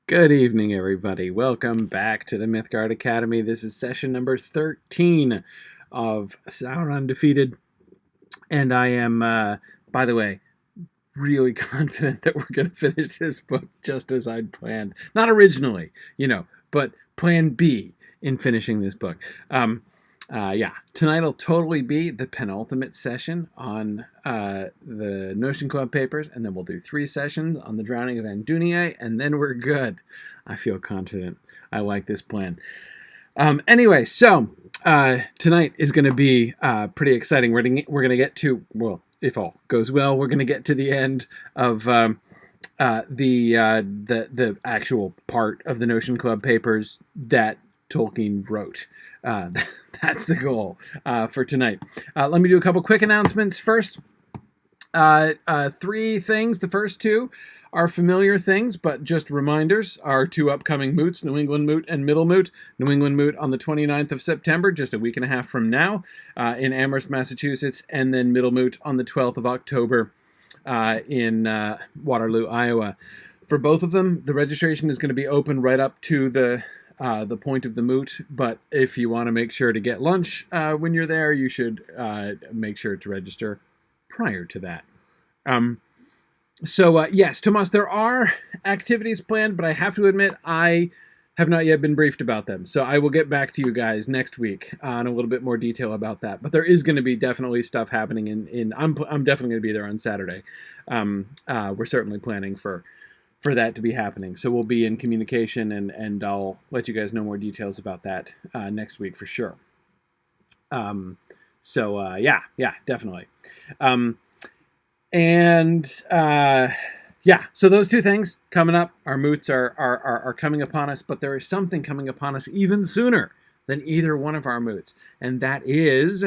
Good evening, everybody. Welcome back to the Mythgard Academy. This is session number 13 of Sauron Defeated. And I am, by the way, really confident that we're going to finish this book just as I'd planned. Not originally, but plan B in finishing this book. Tonight will totally be the penultimate session on the Notion Club papers, and then we'll do 3 sessions on the Drowning of Anduniae, and then we're good. I feel confident. I like this plan. Anyway, so tonight is going to be pretty exciting. We're going to get to, well, if all goes well, we're going to get to the end of the actual part of the Notion Club papers that Tolkien wrote. That's the goal for tonight. Let me do a couple quick announcements. First, 3 things. The first 2 are familiar things, but just reminders. Our 2 upcoming moots, New England Moot and Middle Moot. New England Moot on the 29th of September, just a week and a half from now, in Amherst, Massachusetts, and then Middle Moot on the 12th of October in Waterloo, Iowa. For both of them, the registration is going to be open right up to the point of the moot, but if you want to make sure to get lunch when you're there, you should make sure to register prior to that. Yes, Tomas, there are activities planned, but I have to admit I have not yet been briefed about them. So I will get back to you guys next week on a little bit more detail about that. But there is going to be definitely stuff happening I'm definitely going to be there on Saturday. We're certainly planning for that to be happening. So we'll be in communication, and I'll let you guys know more details about that next week for sure. Definitely. So those 2 things coming up. Our moots are coming upon us, but there is something coming upon us even sooner than either one of our moots, and that is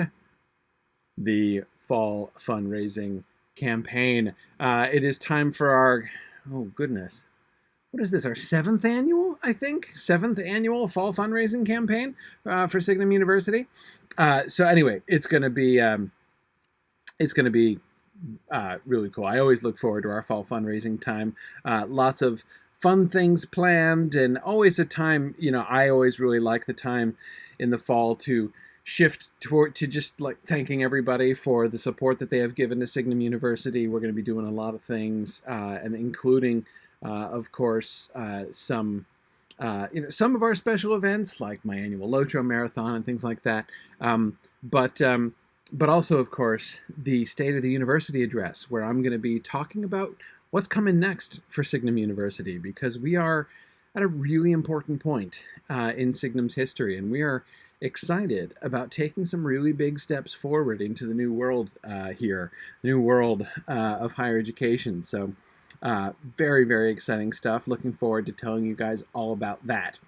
the fall fundraising campaign. It is time for our, oh goodness, what is this, our 7th annual, I think? 7th annual fall fundraising campaign for Signum University. So anyway, it's going to be really cool. I always look forward to our fall fundraising time. Lots of fun things planned, and always a time, I always really like the time in the fall to shift toward to just like thanking everybody for the support that they have given to Signum University. We're going to be doing a lot of things, and including, of course, some of our special events like my annual Lotro Marathon and things like that. But also, of course, the State of the University address, where I'm going to be talking about what's coming next for Signum University, because we are at a really important point in Signum's history, and we are excited about taking some really big steps forward into the new world new world of higher education. So very, very exciting stuff. Looking forward to telling you guys all about that.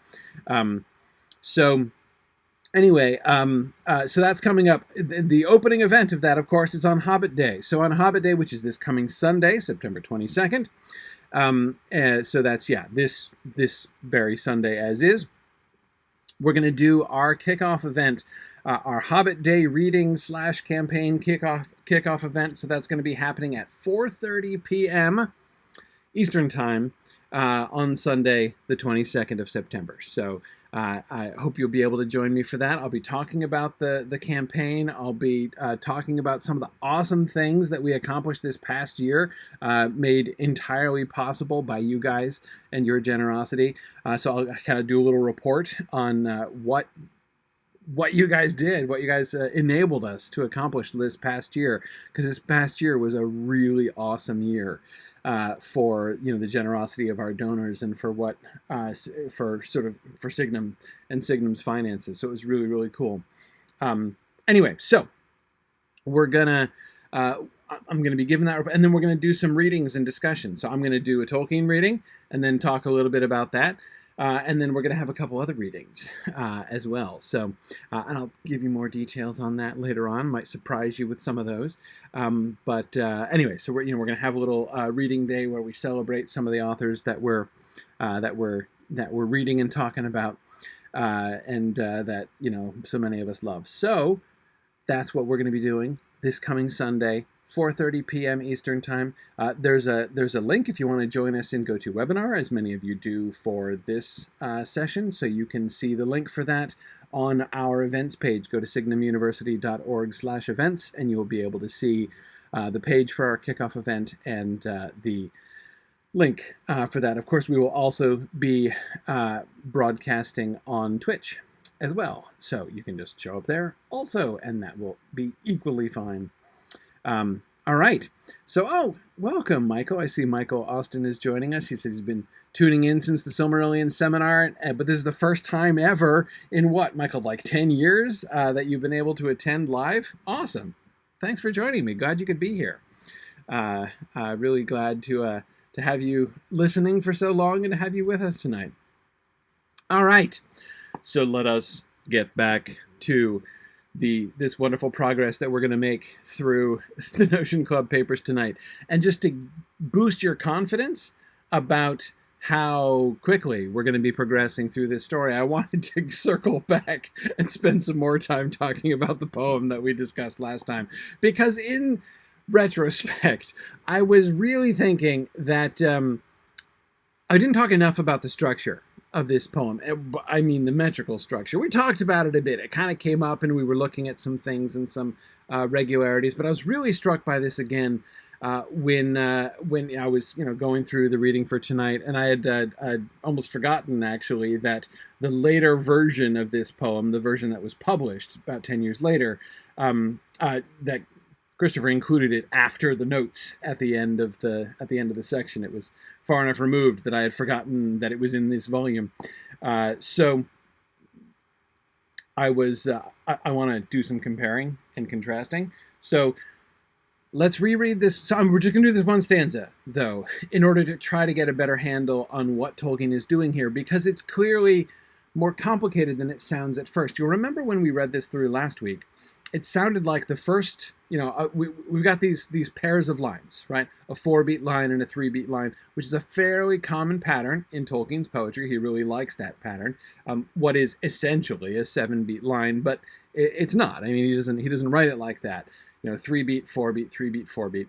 Anyway, so that's coming up. The opening event of that, of course, is on Hobbit Day. So on Hobbit Day, which is this coming Sunday, September 22nd. So that's, this very Sunday as is. We're going to do our kickoff event, our Hobbit Day reading / campaign kickoff event. So that's going to be happening at 4:30 p.m. Eastern Time on Sunday, the 22nd of September. So I hope you'll be able to join me for that. I'll be talking about the campaign. I'll be talking about some of the awesome things that we accomplished this past year, made entirely possible by you guys and your generosity. So I'll kind of do a little report on what you guys did, what you guys enabled us to accomplish this past year, because this past year was a really awesome year. For the generosity of our donors and for what for Signum and Signum's finances. So it was really, really cool. Anyway, so we're gonna I'm gonna be giving that, and then we're gonna do some readings and discussion. So I'm gonna do a Tolkien reading and then talk a little bit about that. And then we're going to have a couple other readings as well. So, and I'll give you more details on that later on. Might surprise you with some of those. Anyway, so we're going to have a little reading day where we celebrate some of the authors that we're reading and talking about, and that so many of us love. So that's what we're going to be doing this coming Sunday, 4:30 p.m. Eastern Time. There's a link if you want to join us in GoToWebinar, as many of you do for this session, so you can see the link for that on our events page. Go to signumuniversity.org/events, and you'll be able to see the page for our kickoff event and the link for that. Of course, we will also be broadcasting on Twitch as well, so you can just show up there also, and that will be equally fine. All right, so welcome, Michael. I see Michael Austin is joining us. He says he's been tuning in since the Silmarillion seminar, but this is the first time ever in what, Michael, like 10 years that you've been able to attend live? Awesome. Thanks for joining me. Glad you could be here. Really glad to have you listening for so long and to have you with us tonight. All right, so let us get back to this wonderful progress that we're going to make through the Notion Club papers tonight. And just to boost your confidence about how quickly we're going to be progressing through this story, I wanted to circle back and spend some more time talking about the poem that we discussed last time. Because in retrospect, I was really thinking that I didn't talk enough about the structure of this poem. I mean, the metrical structure. We talked about it a bit. It kind of came up and we were looking at some things and some regularities, but I was really struck by this again when I was going through the reading for tonight, and I had I'd almost forgotten actually that the later version of this poem, the version that was published about 10 years later, that Christopher included it after the notes at the end of the section. It was far enough removed that I had forgotten that it was in this volume. So I was I want to do some comparing and contrasting. So let's reread this. So we're just going to do this one stanza, though, in order to try to get a better handle on what Tolkien is doing here, because it's clearly more complicated than it sounds at first. You'll remember when we read this through last week, it sounded like the first, we've got these pairs of lines, right? A 4-beat line and a 3-beat line, which is a fairly common pattern in Tolkien's poetry. He really likes that pattern. What is essentially a 7-beat line, but it's not. I mean, he doesn't write it like that. 3-beat, 4-beat, 3-beat, 4-beat.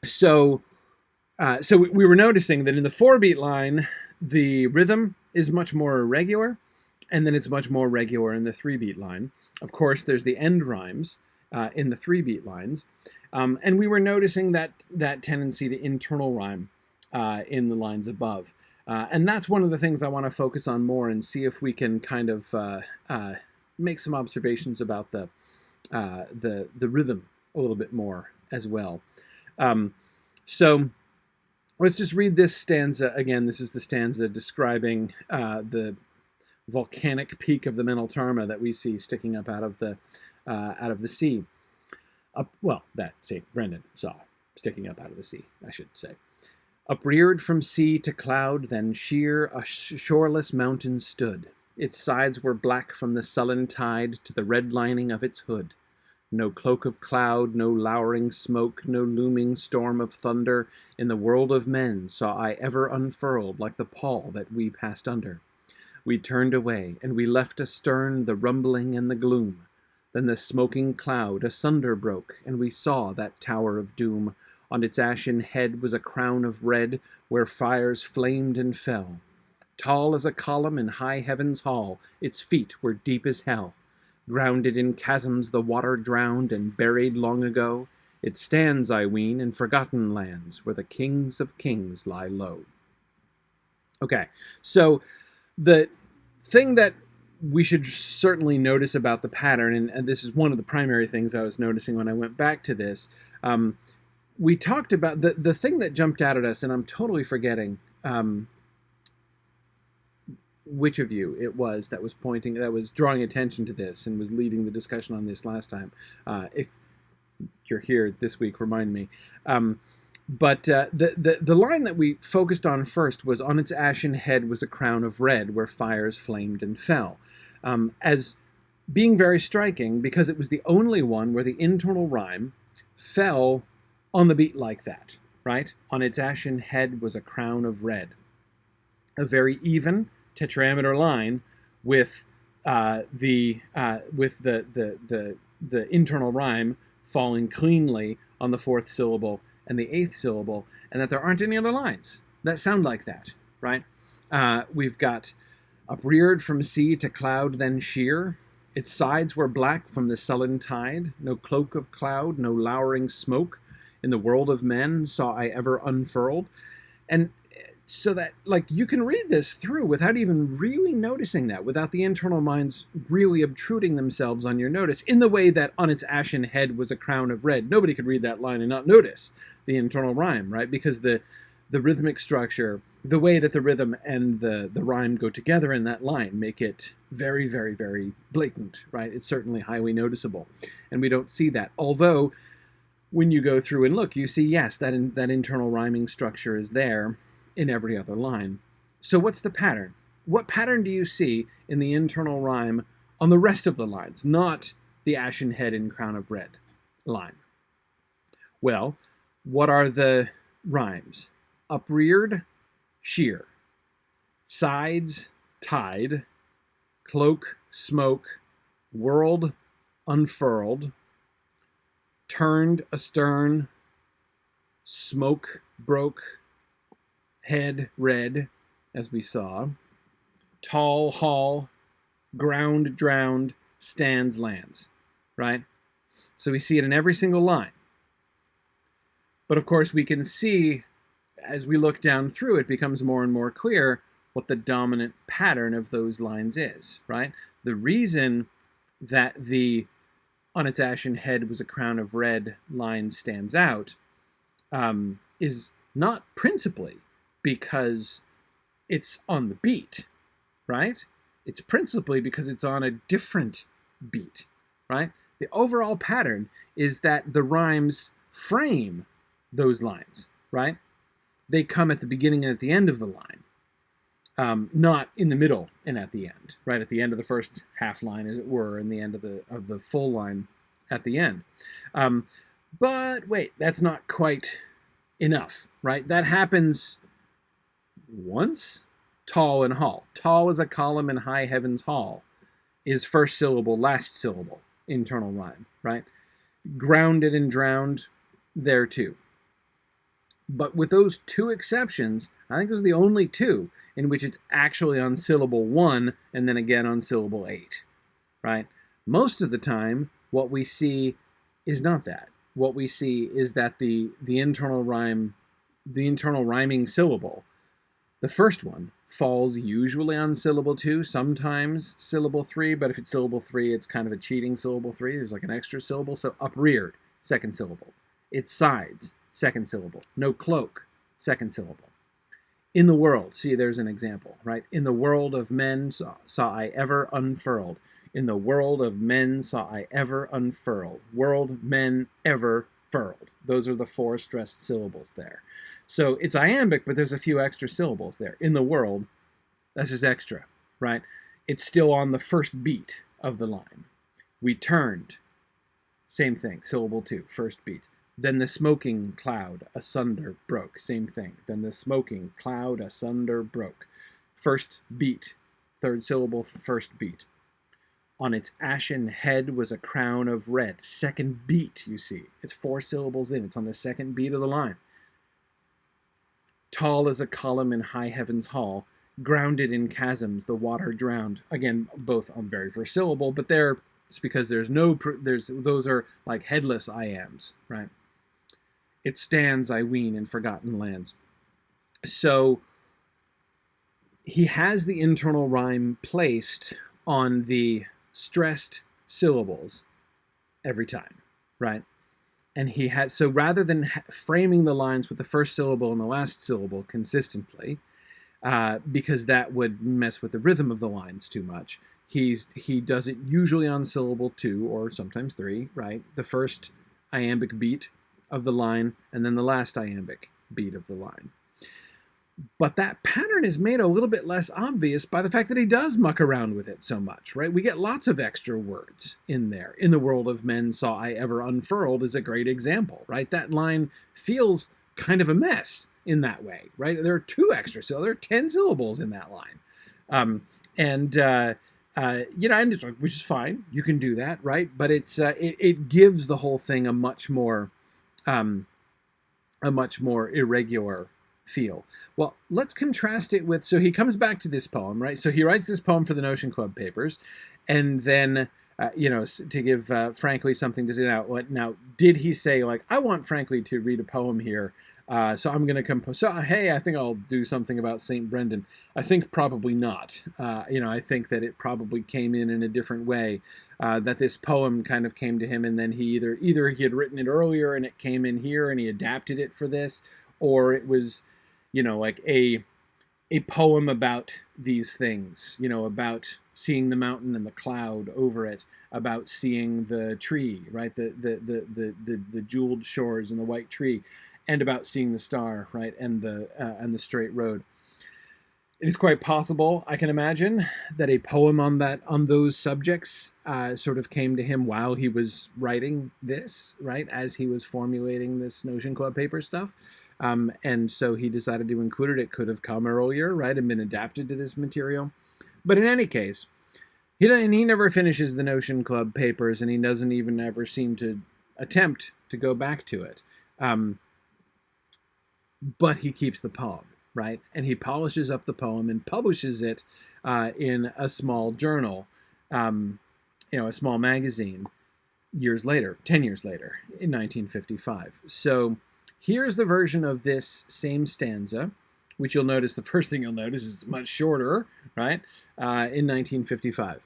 So we were noticing that in the 4-beat line, the rhythm is much more irregular, and then it's much more regular in the 3-beat line. Of course, there's the end rhymes in the 3-beat lines. And we were noticing that tendency to internal rhyme in the lines above. And that's one of the things I want to focus on more and see if we can kind of make some observations about the rhythm a little bit more as well. So let's just read this stanza again. This is the stanza describing the volcanic peak of the Meneltarma that we see sticking up out of the sea. That St. Brendan saw sticking up out of the sea, I should say. Upreared from sea to cloud, then sheer a shoreless mountain stood. Its sides were black from the sullen tide to the red lining of its hood. No cloak of cloud, no lowering smoke, no looming storm of thunder in the world of men saw I ever unfurled like the pall that we passed under. We turned away, and we left astern the rumbling and the gloom. Then the smoking cloud asunder broke, and we saw that tower of doom. On its ashen head was a crown of red, where fires flamed and fell. Tall as a column in high heaven's hall, its feet were deep as hell. Grounded in chasms the water drowned and buried long ago, it stands, I ween, in forgotten lands, where the kings of kings lie low. Okay, so the thing that we should certainly notice about the pattern, and this is one of the primary things I was noticing when I went back to this, we talked about the thing that jumped out at us, and I'm totally forgetting which of you it was that was drawing attention to this and was leading the discussion on this last time. If you're here this week, remind me. But the line that we focused on first was, on its ashen head was a crown of red, where fires flamed and fell, as being very striking because it was the only one where the internal rhyme fell on the beat like that, right? On its ashen head was a crown of red. A very even tetrameter line with the internal rhyme falling cleanly on the fourth syllable and the eighth syllable, and that there aren't any other lines that sound like that, right? We've got upreared from sea to cloud then sheer. Its sides were black from the sullen tide. No cloak of cloud, no lowering smoke. In the world of men saw I ever unfurled. And so that, like, you can read this through without even really noticing that, without the internal minds really obtruding themselves on your notice, in the way that on its ashen head was a crown of red. Nobody could read that line and not notice the internal rhyme, right? Because the rhythmic structure, the way that the rhythm and the rhyme go together in that line make it very, very, very blatant, right? It's certainly highly noticeable. And we don't see that. Although, when you go through and look, you see, yes, that internal rhyming structure is there in every other line. So what's the pattern? What pattern do you see in the internal rhyme on the rest of the lines, not the ashen head and crown of red line? Well, what are the rhymes? Upreared, sheer. Sides, tide. Cloak, smoke. World, unfurled. Turned, astern. Smoke, broke. Head, red, as we saw. Tall, hall. Ground, drowned. Stands, lands. Right? So we see it in every single line. But of course we can see, as we look down through, it becomes more and more clear what the dominant pattern of those lines is, right? The reason that the on its ashen head was a crown of red line stands out is not principally because it's on the beat, right? It's principally because it's on a different beat, right? The overall pattern is that the rhymes frame those lines, right? They come at the beginning and at the end of the line, not in the middle and at the end, right? At the end of the first half line, as it were, and the end of the full line at the end. But wait, that's not quite enough, right? That happens once. Tall and hall. Tall is a column in high heaven's hall is first syllable, last syllable, internal rhyme, right? Grounded and drowned, there too. But with those two exceptions, I think those are the only two in which it's actually on syllable 1 and then again on syllable 8, right? Most of the time, what we see is not that. What we see is that the internal rhyme, the internal rhyming syllable, the first one, falls usually on syllable 2, sometimes syllable 3, but if it's syllable 3, it's kind of a cheating syllable 3. There's like an extra syllable. So upreared, second syllable. Its sides, second syllable. No cloak, second syllable. In the world, see, there's an example, right? In the world of men saw I ever unfurled. In the world of men saw I ever unfurled. World, men, ever furled. Those are the 4 stressed syllables there. So it's iambic, but there's a few extra syllables there. In the world, that's just extra, right? It's still on the first beat of the line. We turned, same thing, syllable 2, first beat. Then the smoking cloud asunder broke, same thing. Then the smoking cloud asunder broke. First beat, third syllable, first beat. On its ashen head was a crown of red. Second beat, you see. It's 4 syllables in. It's on the second beat of the line. Tall as a column in high heaven's hall, grounded in chasms, the water drowned. Again, both on very first syllable, but it's because those are like headless iambs, right? It stands, I ween, in forgotten lands. So he has the internal rhyme placed on the stressed syllables every time, right? And he had, so rather than framing the lines with the first syllable and the last syllable consistently, because that would mess with the rhythm of the lines too much, he does it usually on syllable 2 or sometimes 3, right? The first iambic beat of the line and then the last iambic beat of the line. But that pattern is made a little bit less obvious by the fact that he does muck around with it so much, right? We get lots of extra words in there. In the world of men saw I ever unfurled is a great example, right? That line feels kind of a mess in that way, right? There are 2 extra syllables. There are 10 syllables in that line. and it's like, which is fine. You can do that, right? But it gives the whole thing a much more irregular feel. Well, let's contrast it with, so he comes back to this poem, right? So he writes this poem for the Notion Club papers, and then, to give Frankly something to say now, did he say, like, I want Frankly to read a poem here, so I'm going to compose, so hey, I think I'll do something about St. Brendan. I think probably not. I think that it probably came in a different way, that this poem kind of came to him, and then he either he had written it earlier and it came in here and he adapted it for this, or it was, like a poem about these things, about seeing the mountain and the cloud over it, about seeing the tree, right, the jeweled shores and the white tree, and about seeing the star, right, and the straight road. It is quite possible, I can imagine, that a poem on those subjects sort of came to him while he was writing this, right, as he was formulating this Notion Club paper stuff. And so he decided to include it. It could have come earlier, right, and been adapted to this material. But in any case, he never finishes the Notion Club papers, and he doesn't even ever seem to attempt to go back to it. But he keeps the poem, right? And he polishes up the poem and publishes it in a small journal, a small magazine, 10 years later, in 1955. So here's the version of this same stanza, which you'll notice, the first thing you'll notice is it's much shorter, right? In 1955.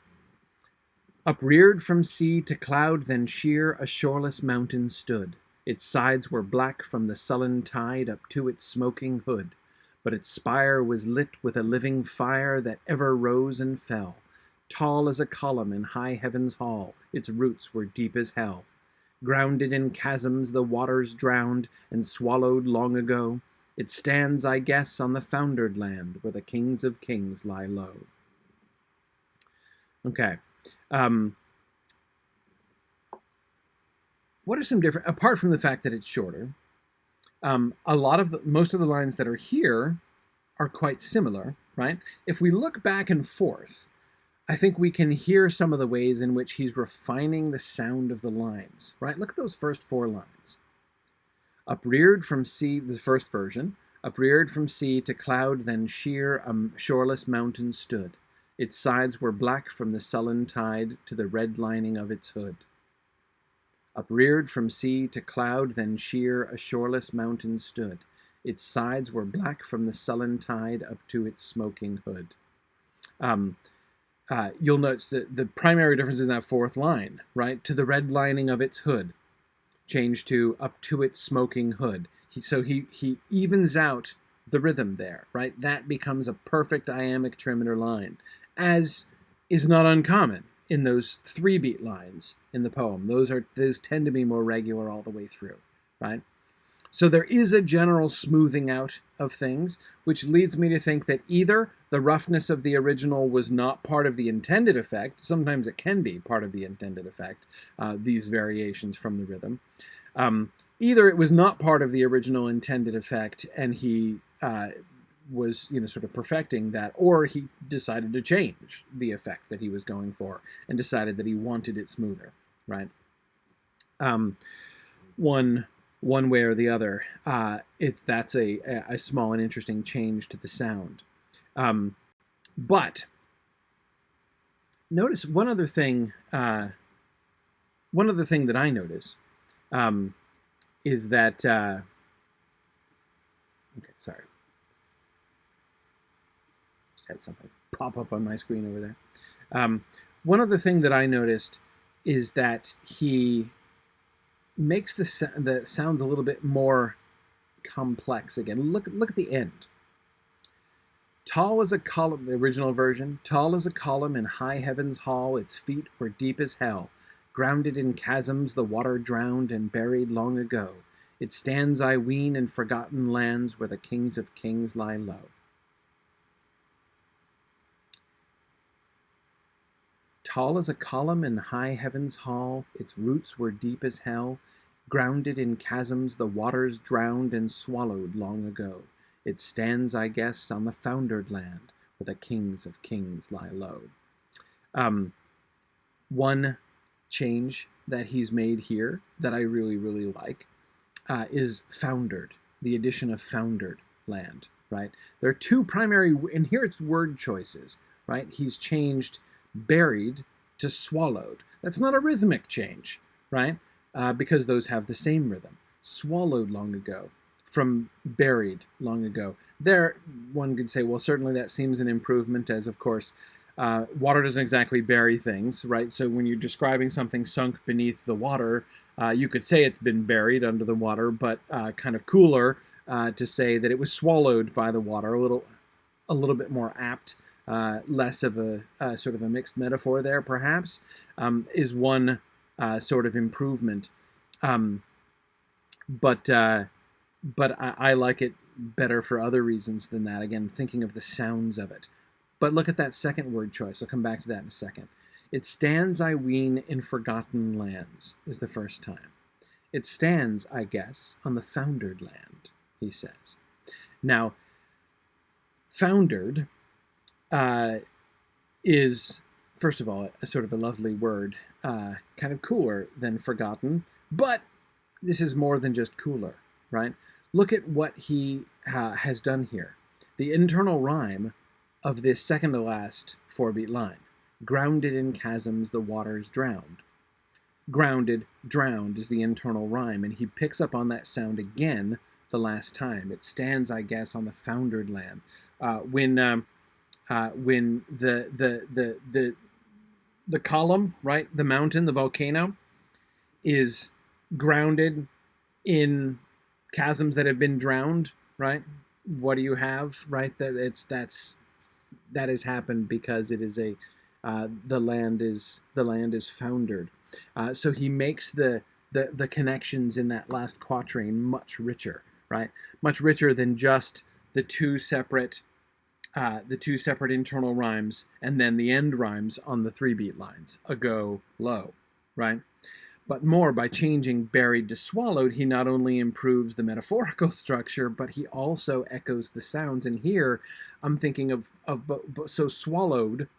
Upreared from sea to cloud, then sheer, a shoreless mountain stood. Its sides were black from the sullen tide up to its smoking hood, but its spire was lit with a living fire that ever rose and fell. Tall as a column in high heaven's hall, its roots were deep as hell. Grounded in chasms the waters drowned and swallowed long ago, it stands, I guess, on the foundered land where the kings of kings lie low. Okay. What are some different, apart from the fact that it's shorter, most of the lines that are here are quite similar, right? If we look back and forth, I think we can hear some of the ways in which he's refining the sound of the lines, right? Look at those first four lines. Upreared from sea, the first version, upreared from sea to cloud, then sheer a shoreless mountain stood. Its sides were black from the sullen tide to the red lining of its hood. Upreared from sea to cloud, then sheer a shoreless mountain stood. Its sides were black from the sullen tide up to its smoking hood. You'll notice that the primary difference is in that fourth line, right? To the red lining of its hood, changed to up to its smoking hood. So he evens out the rhythm there, right? That becomes a perfect iambic trimeter line, as is not uncommon in those 3-beat lines in the poem. Those tend to be more regular all the way through, right? So there is a general smoothing out of things, which leads me to think that either the roughness of the original was not part of the intended effect. Sometimes it can be part of the intended effect, these variations from the rhythm. Either it was not part of the original intended effect and he was sort of perfecting that, or he decided to change the effect that he was going for and decided that he wanted it smoother, right? One way or the other, that's a small and interesting change to the sound. But notice one other thing that I notice is that okay, sorry. Had something pop up on my screen over there. One other thing that I noticed is that he makes the sounds a little bit more complex again. Look at the end. Tall as a column, the original version, tall as a column in high heaven's hall, its feet were deep as hell. Grounded in chasms the water drowned and buried long ago. It stands, I ween, in forgotten lands where the kings of kings lie low. Tall as a column in high heaven's hall, its roots were deep as hell. Grounded in chasms the waters drowned and swallowed long ago. It stands, I guess, on the foundered land where the kings of kings lie low. One change that he's made here that I really, really like is foundered, the addition of foundered land, right? There are two primary, and here it's word choices, right? He's changed buried to swallowed. That's not a rhythmic change, right? Because those have the same rhythm. Swallowed long ago from buried long ago. There, one could say, well, certainly that seems an improvement, as of course, water doesn't exactly bury things, right? So when you're describing something sunk beneath the water, you could say it's been buried under the water, but kind of cooler to say that it was swallowed by the water, a little bit more apt, less of a sort of a mixed metaphor there, perhaps, is one sort of improvement. But I like it better for other reasons than that. Again, thinking of the sounds of it. But look at that second word choice. I'll come back to that in a second. It stands, I ween, in forgotten lands, is the first time. It stands, I guess, on the foundered land, he says. Now, foundered is, first of all, a sort of a lovely word, kind of cooler than forgotten, but this is more than just cooler, right? Look at what he has done here. The internal rhyme of this second to last 4-beat line. Grounded in chasms, the waters drowned. Grounded, drowned is the internal rhyme, and he picks up on that sound again the last time. It stands, I guess, on the foundered land. When the column, right, the mountain, the volcano, is grounded in chasms that have been drowned, right? What do you have, right? That has happened because it is the land is foundered. So he makes the connections in that last quatrain much richer, right? Much richer than just the two separate internal rhymes and then the end rhymes on the 3-beat lines, ago, low, right? But more, by changing buried to swallowed, he not only improves the metaphorical structure, but he also echoes the sounds. And here, I'm thinking of so swallowed.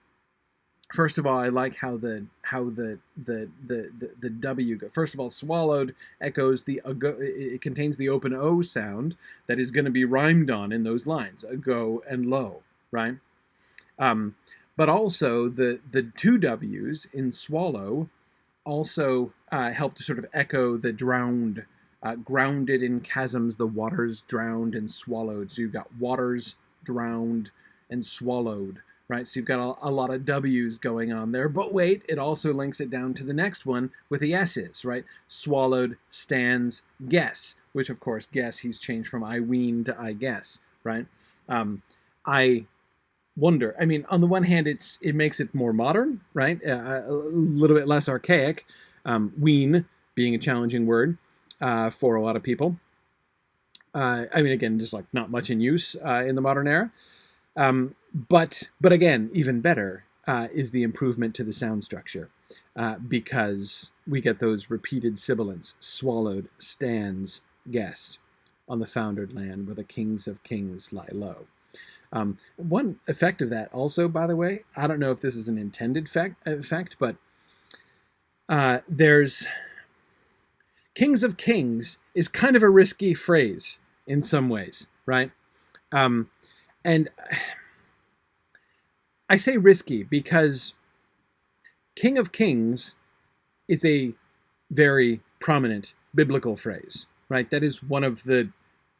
First of all, I like how the W go. First of all, swallowed echoes it contains the open O sound that is going to be rhymed on in those lines, ago and low, right? But also the two W's in swallow also help to sort of echo the drowned, grounded in chasms, the waters drowned and swallowed. So you've got waters, drowned, and swallowed, right? So you've got a lot of W's going on there. But wait, it also links it down to the next one with the S's, right? Swallowed, stands, guess, which of course, guess, he's changed from I ween to I guess, right? I wonder. I mean, on the one hand, it makes it more modern, right? A little bit less archaic. Ween being a challenging word for a lot of people. I mean, again, just like not much in use in the modern era. But again, even better is the improvement to the sound structure because we get those repeated sibilants: swallowed, stands, guess, on the foundered land where the kings of kings lie low. One effect of that also, by the way, I don't know if this is an intended effect, but there's kings of kings is kind of a risky phrase in some ways, right? And I say risky because king of kings is a very prominent biblical phrase, right? That is one of the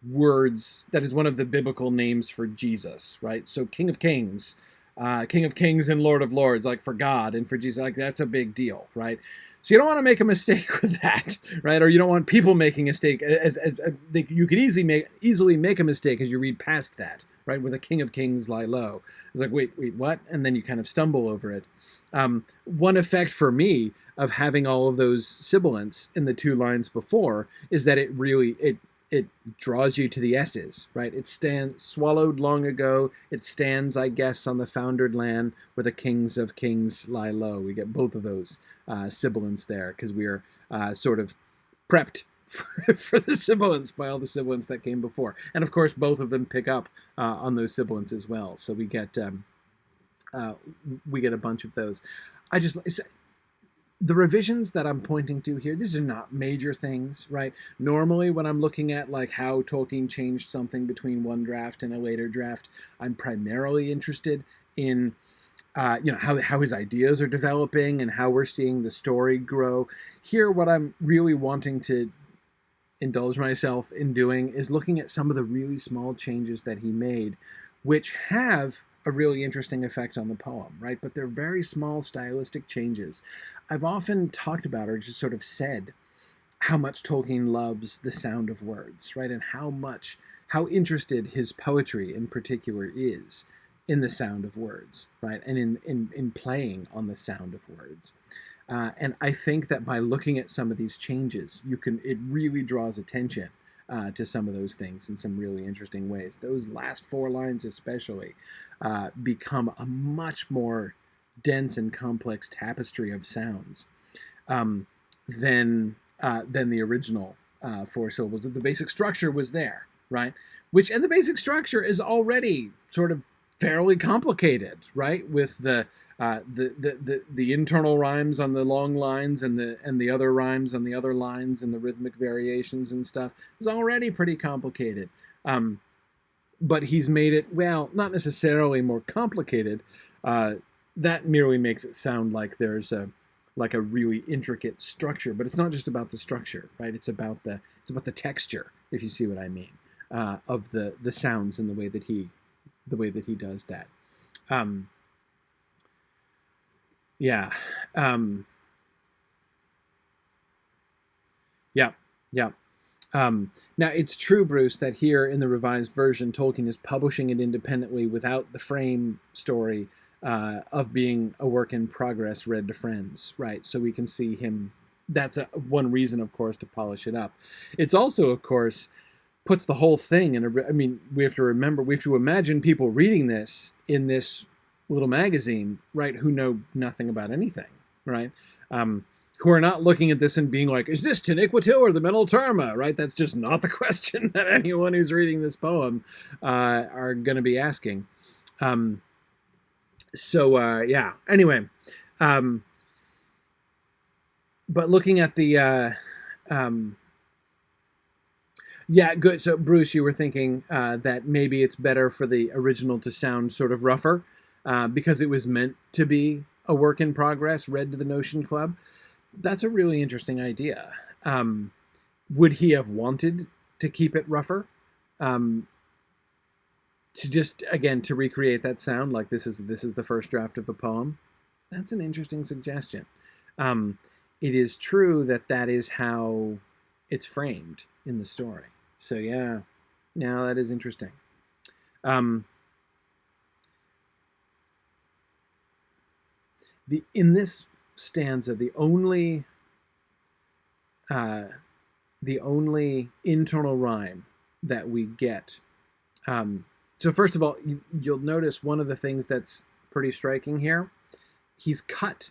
words, that is one of the biblical names for Jesus, right? So King of Kings and Lord of Lords, like for God and for Jesus, like that's a big deal, right? So you don't want to make a mistake with that, right? Or you don't want people making a mistake. You could easily make a mistake as you read past that, right? Where the King of Kings lie low. It's like, wait, what? And then you kind of stumble over it. One effect for me of having all of those sibilants in the two lines before is that it draws you to the S's, right? It stands swallowed long ago. It stands, I guess, on the foundered land where the kings of kings lie low. We get both of those sibilants there because we are sort of prepped for the sibilants by all the sibilants that came before. And of course, both of them pick up on those sibilants as well. So we get Uh, we get a bunch of those. I just the revisions that I'm pointing to here, these are not major things, right? Normally, when I'm looking at like how Tolkien changed something between one draft and a later draft, I'm primarily interested in how his ideas are developing and how we're seeing the story grow. Here, what I'm really wanting to indulge myself in doing is looking at some of the really small changes that he made, which have a really interesting effect on the poem, right? But they're very small stylistic changes. I've often talked about or just sort of said how much Tolkien loves the sound of words, right? And how interested his poetry in particular is in the sound of words, right? And in playing on the sound of words. And I think that by looking at some of these changes, it really draws attention to some of those things in some really interesting ways. Those last 4 lines especially become a much more dense and complex tapestry of sounds than the original 4 syllables. The basic structure was there, right? And the basic structure is already sort of fairly complicated, right? With the internal rhymes on the long lines and the other rhymes on the other lines and the rhythmic variations and stuff is already pretty complicated. But he's made it, well, not necessarily more complicated. That merely makes it sound like there's a really intricate structure, but it's not just about the structure, right? It's about the texture, if you see what I mean, of the sounds and the way that he does that. Yeah. Yeah. Yeah. Now, it's true, Bruce, that here in the revised version, Tolkien is publishing it independently without the frame story of being a work in progress read to friends, right? So we can see him. That's one reason, of course, to polish it up. It's also, of course, puts the whole thing in a. I mean, we have to imagine people reading this in this little magazine, right, who know nothing about anything, right? Who are not looking at this and being like, is this Taniquetil or the Mental Terma, right? That's just not the question that anyone who's reading this poem are going to be asking. Yeah, anyway. But looking at the... yeah, good. So, Bruce, you were thinking that maybe it's better for the original to sound sort of rougher because it was meant to be a work in progress read to the Notion Club. That's a really interesting idea. Would he have wanted to keep it rougher? To just, again, to recreate that sound, like this is the first draft of a poem? That's an interesting suggestion. It is true that is how it's framed in the story. So yeah, now that is interesting. In this stanza, the only internal rhyme that we get. So first of all, you'll notice one of the things that's pretty striking here. He's cut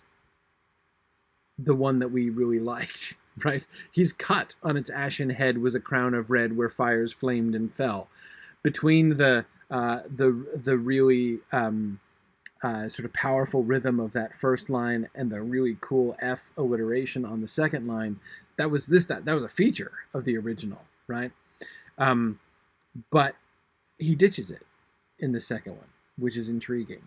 the one that we really liked, right? He's cut on its ashen head was a crown of red where fires flamed and fell. Between the really sort of powerful rhythm of that first line and the really cool F alliteration on the second line, that was a feature of the original, right? But he ditches it in the second one, which is intriguing.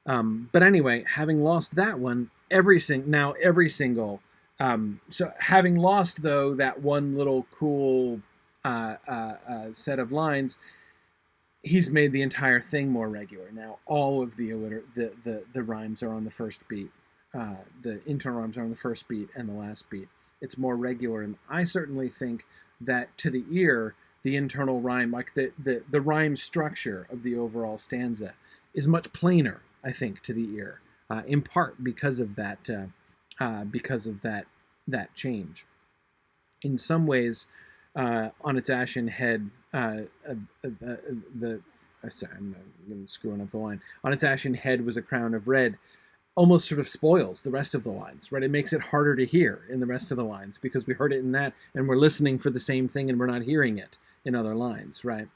But anyway, having lost that one, every single so having lost though that one little cool set of lines, he's made the entire thing more regular. Now all of the rhymes are on the first beat. The internal rhymes are on the first beat and the last beat. It's more regular, and I certainly think that to the ear, the internal rhyme, like the rhyme structure of the overall stanza, is much plainer, I think, to the ear, in part because of that change. In some ways, on its ashen head, sorry, I'm screwing up the line. On its ashen head was a crown of red. Almost sort of spoils the rest of the lines, right? It makes it harder to hear in the rest of the lines because we heard it in that, and we're listening for the same thing, and we're not hearing it in other lines, right?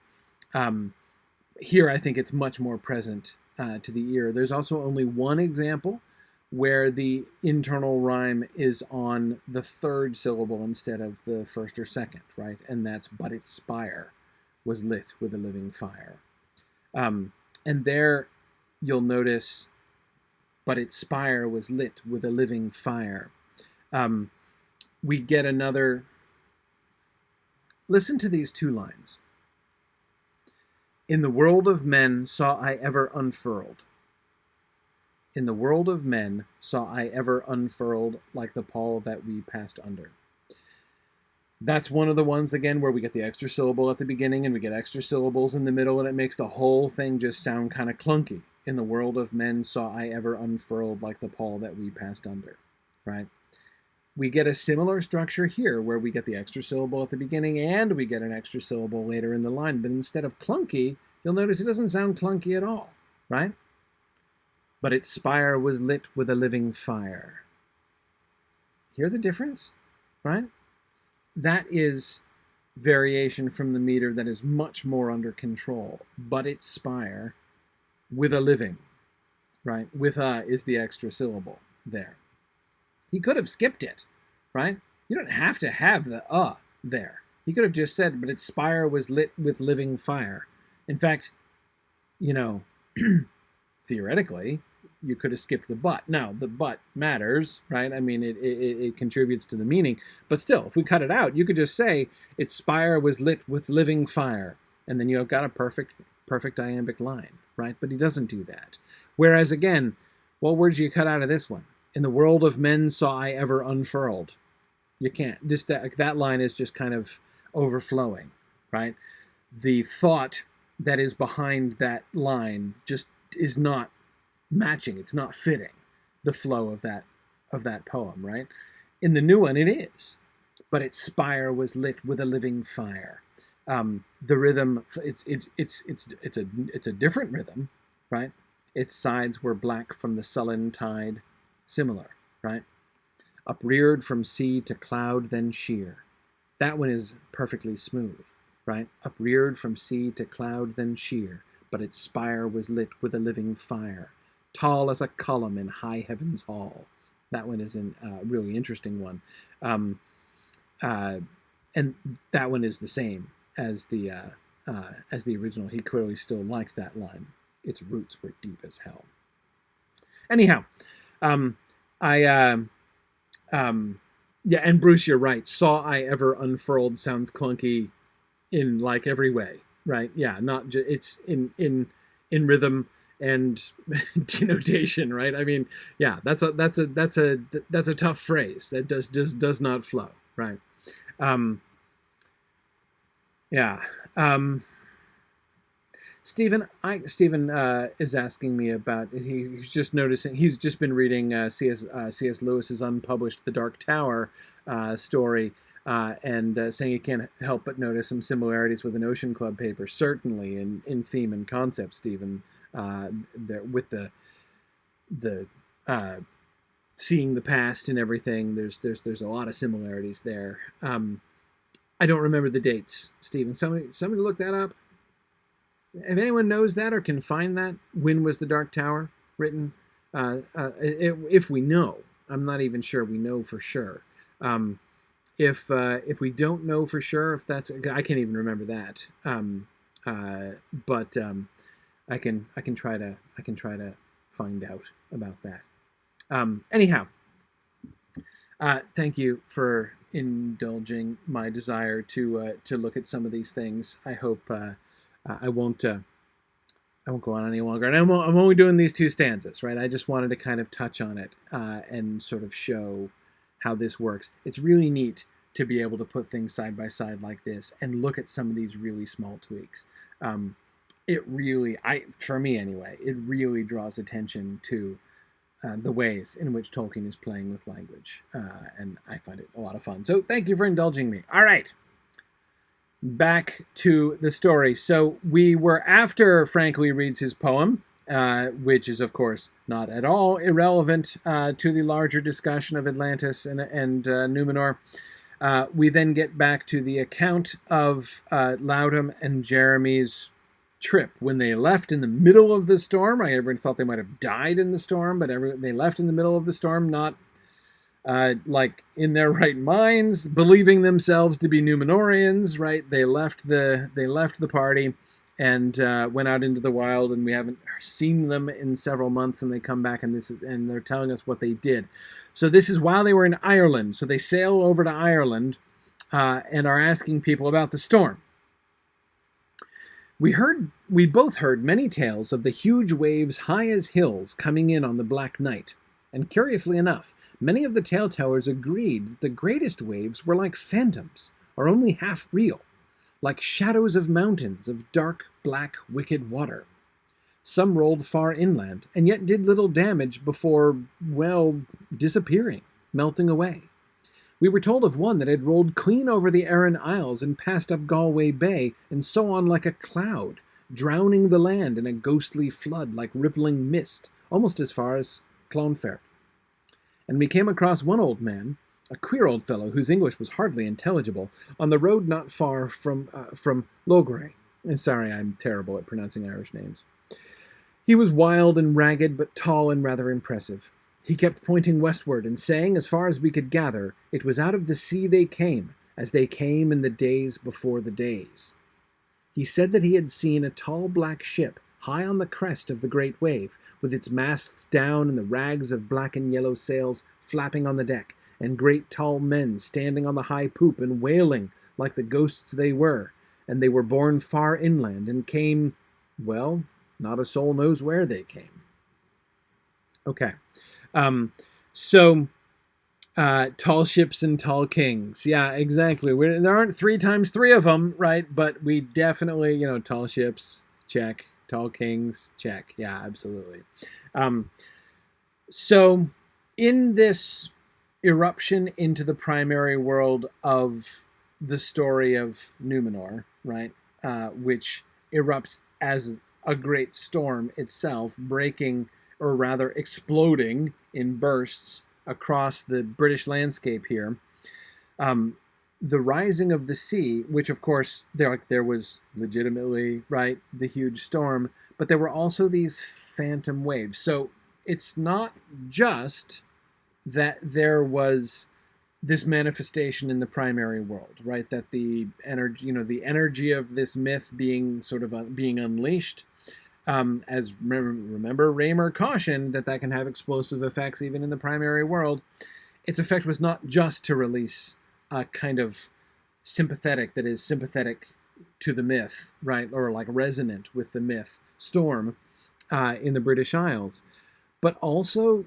Here, I think it's much more present to the ear. There's also only one example where the internal rhyme is on the third syllable instead of the first or second, right? And that's "but its spire was lit with a living fire." And there you'll notice "but its spire was lit with a living fire." We get another. Listen to these two lines. "In the world of men saw I ever unfurled. In the world of men saw I ever unfurled like the pall that we passed under." That's one of the ones, again, where we get the extra syllable at the beginning and we get extra syllables in the middle, and it makes the whole thing just sound kind of clunky. "In the world of men saw I ever unfurled like the pall that we passed under," right? We get a similar structure here where we get the extra syllable at the beginning and we get an extra syllable later in the line. But instead of clunky, you'll notice it doesn't sound clunky at all, right? "But its spire was lit with a living fire." Hear the difference, right? That is variation from the meter that is much more under control. "But its spire with a living," right? With "a" is the extra syllable there. He could have skipped it, right? You don't have to have the there. He could have just said, "but its spire was lit with living fire." In fact, theoretically, you could have skipped the "but." Now, the "but" matters, right? I mean, it contributes to the meaning. But still, if we cut it out, you could just say, "its spire was lit with living fire." And then you've got a perfect iambic line, right? But he doesn't do that. Whereas, again, what words do you cut out of this one? "In the world of men saw I ever unfurled." You can't. That line is just kind of overflowing, right? The thought that is behind that line just is not matching. It's not fitting the flow of that poem, right? In the new one, it is. "But its spire was lit with a living fire." The rhythm, it's a different rhythm, right? "Its sides were black from the sullen tide." Similar, right? "Upreared from sea to cloud, then sheer." That one is perfectly smooth, right? "Upreared from sea to cloud, then sheer. But its spire was lit with a living fire. Tall as a column in high heaven's hall." That one is a really interesting one. And that one is the same as the original. He clearly still liked that line. "Its roots were deep as hell." Anyhow, yeah, and Bruce, you're right. "Saw I ever unfurled" sounds clunky in like every way, right? Yeah, not just it's in rhythm and denotation, right? I mean, yeah, that's a tough phrase that does not flow, right? Yeah. Stephen is asking me about. He's just noticing. He's just been reading C.S. Lewis's unpublished The Dark Tower story, and saying he can't help but notice some similarities with an Ocean Club paper. Certainly in theme and concept, Stephen. There with the seeing the past and everything. There's a lot of similarities there. I don't remember the dates, Stephen. Somebody look that up. If anyone knows that or can find that, when was The Dark Tower written? If we know, I'm not even sure we know for sure. If we don't know for sure, if that's, I can't even remember that. But I can try to find out about that. Anyhow, thank you for indulging my desire to look at some of these things. I hope. I won't go on any longer. And I'm only doing these two stanzas, right? I just wanted to kind of touch on it and sort of show how this works. It's really neat to be able to put things side by side like this and look at some of these really small tweaks. It really, for me anyway, it really draws attention to the ways in which Tolkien is playing with language. And I find it a lot of fun. So thank you for indulging me. All right. Back to the story. So we were after Frankly reads his poem, which is, of course, not at all irrelevant to the larger discussion of Atlantis and Numenor. We then get back to the account of Loudham and Jeremy's trip when they left in the middle of the storm. Everyone thought they might have died in the storm, but they left in the middle of the storm, not like in their right minds, believing themselves to be Numenorians, right? They left the party and went out into the wild, and we haven't seen them in several months, and they come back, and they're telling us what they did. So this is while they were in Ireland. So they sail over to Ireland and are asking people about the storm. We both heard many tales of the huge waves high as hills coming in on the black night, and curiously enough, many of the tale-tellers agreed the greatest waves were like phantoms, or only half real, like shadows of mountains of dark, black, wicked water. Some rolled far inland, and yet did little damage before, well, disappearing, melting away. We were told of one that had rolled clean over the Aran Isles and passed up Galway Bay, and so on like a cloud, drowning the land in a ghostly flood like rippling mist, almost as far as Clonfert. And we came across one old man, a queer old fellow whose English was hardly intelligible, on the road not far from Logray. Sorry, I'm terrible at pronouncing Irish names. He was wild and ragged, but tall and rather impressive. He kept pointing westward and saying, as far as we could gather, it was out of the sea they came, as they came in the days before the days. He said that he had seen a tall black ship high on the crest of the great wave, with its masts down and the rags of black and yellow sails flapping on the deck, and great tall men standing on the high poop and wailing like the ghosts they were, and they were borne far inland and came, well, not a soul knows where they came. Okay. Tall ships and tall kings. Yeah, exactly. There aren't 3 times 3 of them, right? But we definitely, tall ships, check. Tall kings, check. Yeah, absolutely. So in this eruption into the primary world of the story of Numenor, right, which erupts as a great storm itself, breaking, or rather exploding in bursts across the British landscape here. The rising of the sea, which of course there was legitimately, right, the huge storm, but there were also these phantom waves. So it's not just that there was this manifestation in the primary world, right? That the energy of this myth being sort of being unleashed. As remember, Raymer cautioned that can have explosive effects even in the primary world. Its effect was not just to release a kind of sympathetic to the myth, right, or like resonant with the myth storm in the British Isles, but also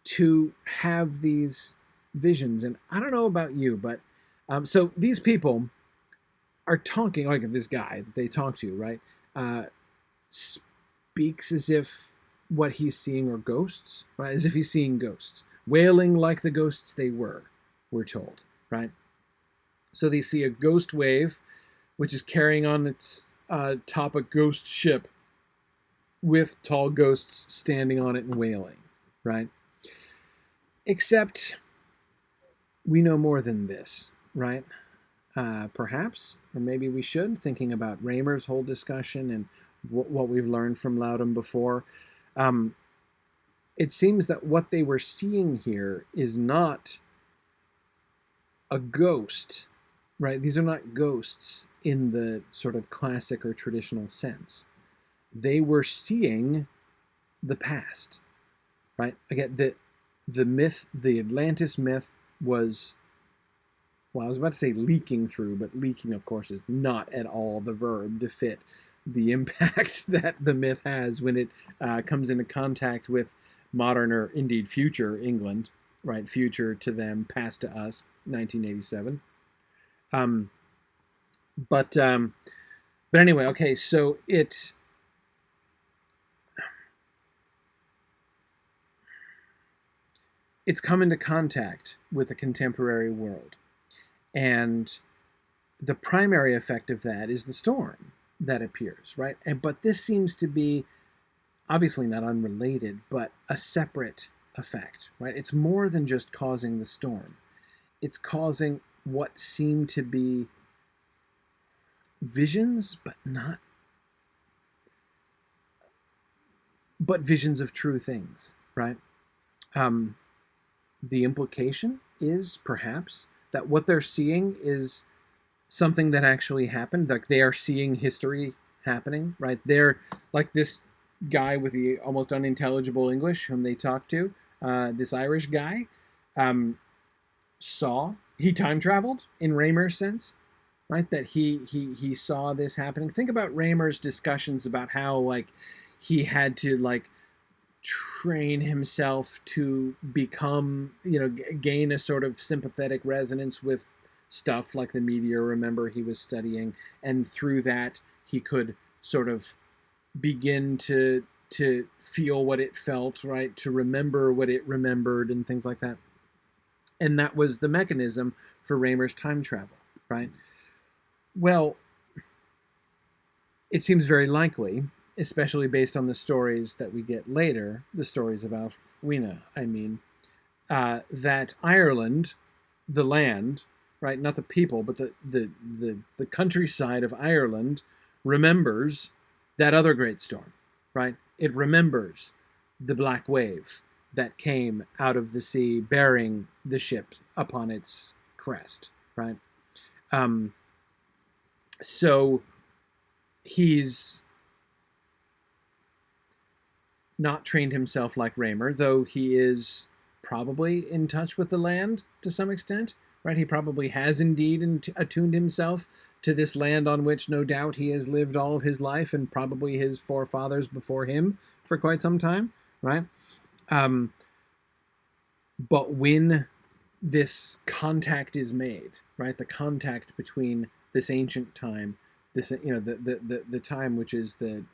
to have these visions. And I don't know about you, but so these people are talking, like this guy that they talk to, right, speaks as if what he's seeing are ghosts, right? As if he's seeing ghosts, wailing like the ghosts they were, we're told, right? So they see a ghost wave, which is carrying on its top a ghost ship with tall ghosts standing on it and wailing, right? Except we know more than this, right? Perhaps, or maybe we should, thinking about Raymer's whole discussion and what we've learned from Loudon before. It seems that what they were seeing here is not a ghost, right? These are not ghosts in the sort of classic or traditional sense. They were seeing the past, right? Again, the myth, the Atlantis myth was, well, I was about to say leaking through, but leaking, of course, is not at all the verb to fit the impact that the myth has when it comes into contact with modern, or indeed future England, right? Future to them, past to us, 1987. But anyway, okay, so it's come into contact with the contemporary world. And the primary effect of that is the storm that appears, right? But this seems to be obviously not unrelated, but a separate effect, right? It's more than just causing the storm. It's causing what seem to be visions, but not but visions of true things, right? The implication is perhaps that what they're seeing is something that actually happened. Like they are seeing history happening, right? They're like this guy with the almost unintelligible English whom they talk to, this Irish guy, um, he time traveled in Raymer's sense, right? That he saw this happening. Think about Raymer's discussions about how like he had to like train himself to become, gain a sort of sympathetic resonance with stuff like the meteor, remember, he was studying, and through that he could sort of begin to feel what it felt, right? To remember what it remembered and things like that. And that was the mechanism for Raymer's time travel, right? Well, it seems very likely, especially based on the stories that we get later, the stories of Aelfwine, I mean, that Ireland, the land, right, not the people, but the countryside of Ireland remembers that other great storm, right? It remembers the black wave that came out of the sea bearing the ship upon its crest, right? So he's not trained himself like Raymer, though he is probably in touch with the land to some extent, right? He probably has indeed attuned himself to this land on which no doubt he has lived all of his life, and probably his forefathers before him for quite some time, right? But when this contact is made, right, the contact between this ancient time, this the time which is the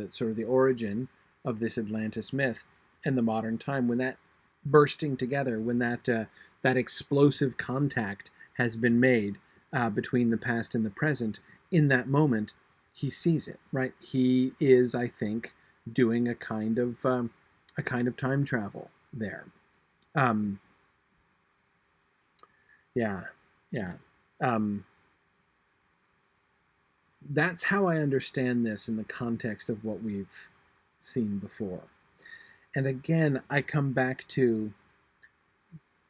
sort of the origin of this Atlantis myth, and the modern time, when that bursting together, when that explosive contact has been made between the past and the present, in that moment, he sees it, right? He is, I think, doing a kind of time travel there. Yeah. That's how I understand this in the context of what we've seen before. And again, I come back to,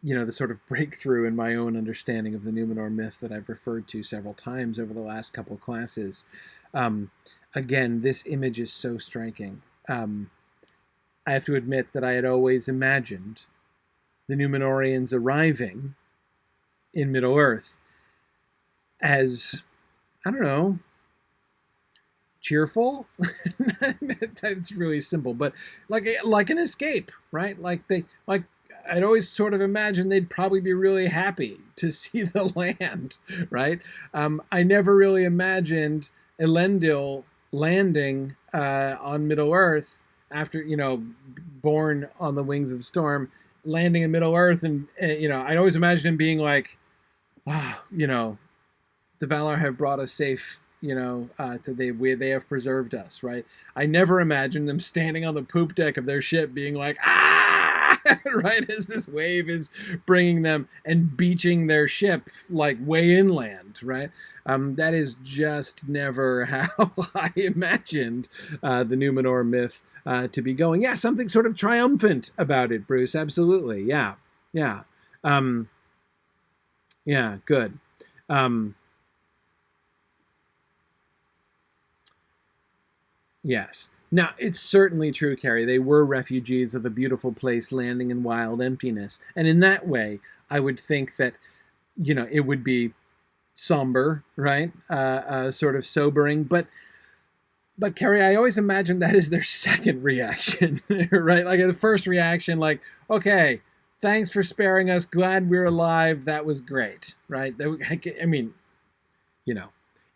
the sort of breakthrough in my own understanding of the Numenor myth that I've referred to several times over the last couple of classes. Again, this image is so striking. I have to admit that I had always imagined the Numenorians arriving in Middle-earth as, I don't know, cheerful. That's really simple, but like an escape, right? I'd always sort of imagined they'd probably be really happy to see the land, right? I never really imagined Elendil landing on Middle-earth after, born on the wings of storm, landing in Middle-earth, and I'd always imagined him being like, wow, the Valar have brought us safe, they have preserved us, right? I never imagined them standing on the poop deck of their ship being like, right, as this wave is bringing them and beaching their ship like way inland, right? That is just never how I imagined the Numenor myth to be going. Yeah, something sort of triumphant about it, Bruce. Absolutely, yeah. Yeah, good. Yes. Now, it's certainly true, Carrie. They were refugees of a beautiful place landing in wild emptiness. And in that way, I would think that, it would be somber, right? Sort of sobering. But Carrie, I always imagine that is their second reaction, right? Like the first reaction, like, okay, thanks for sparing us. Glad we're alive. That was great, right? I mean,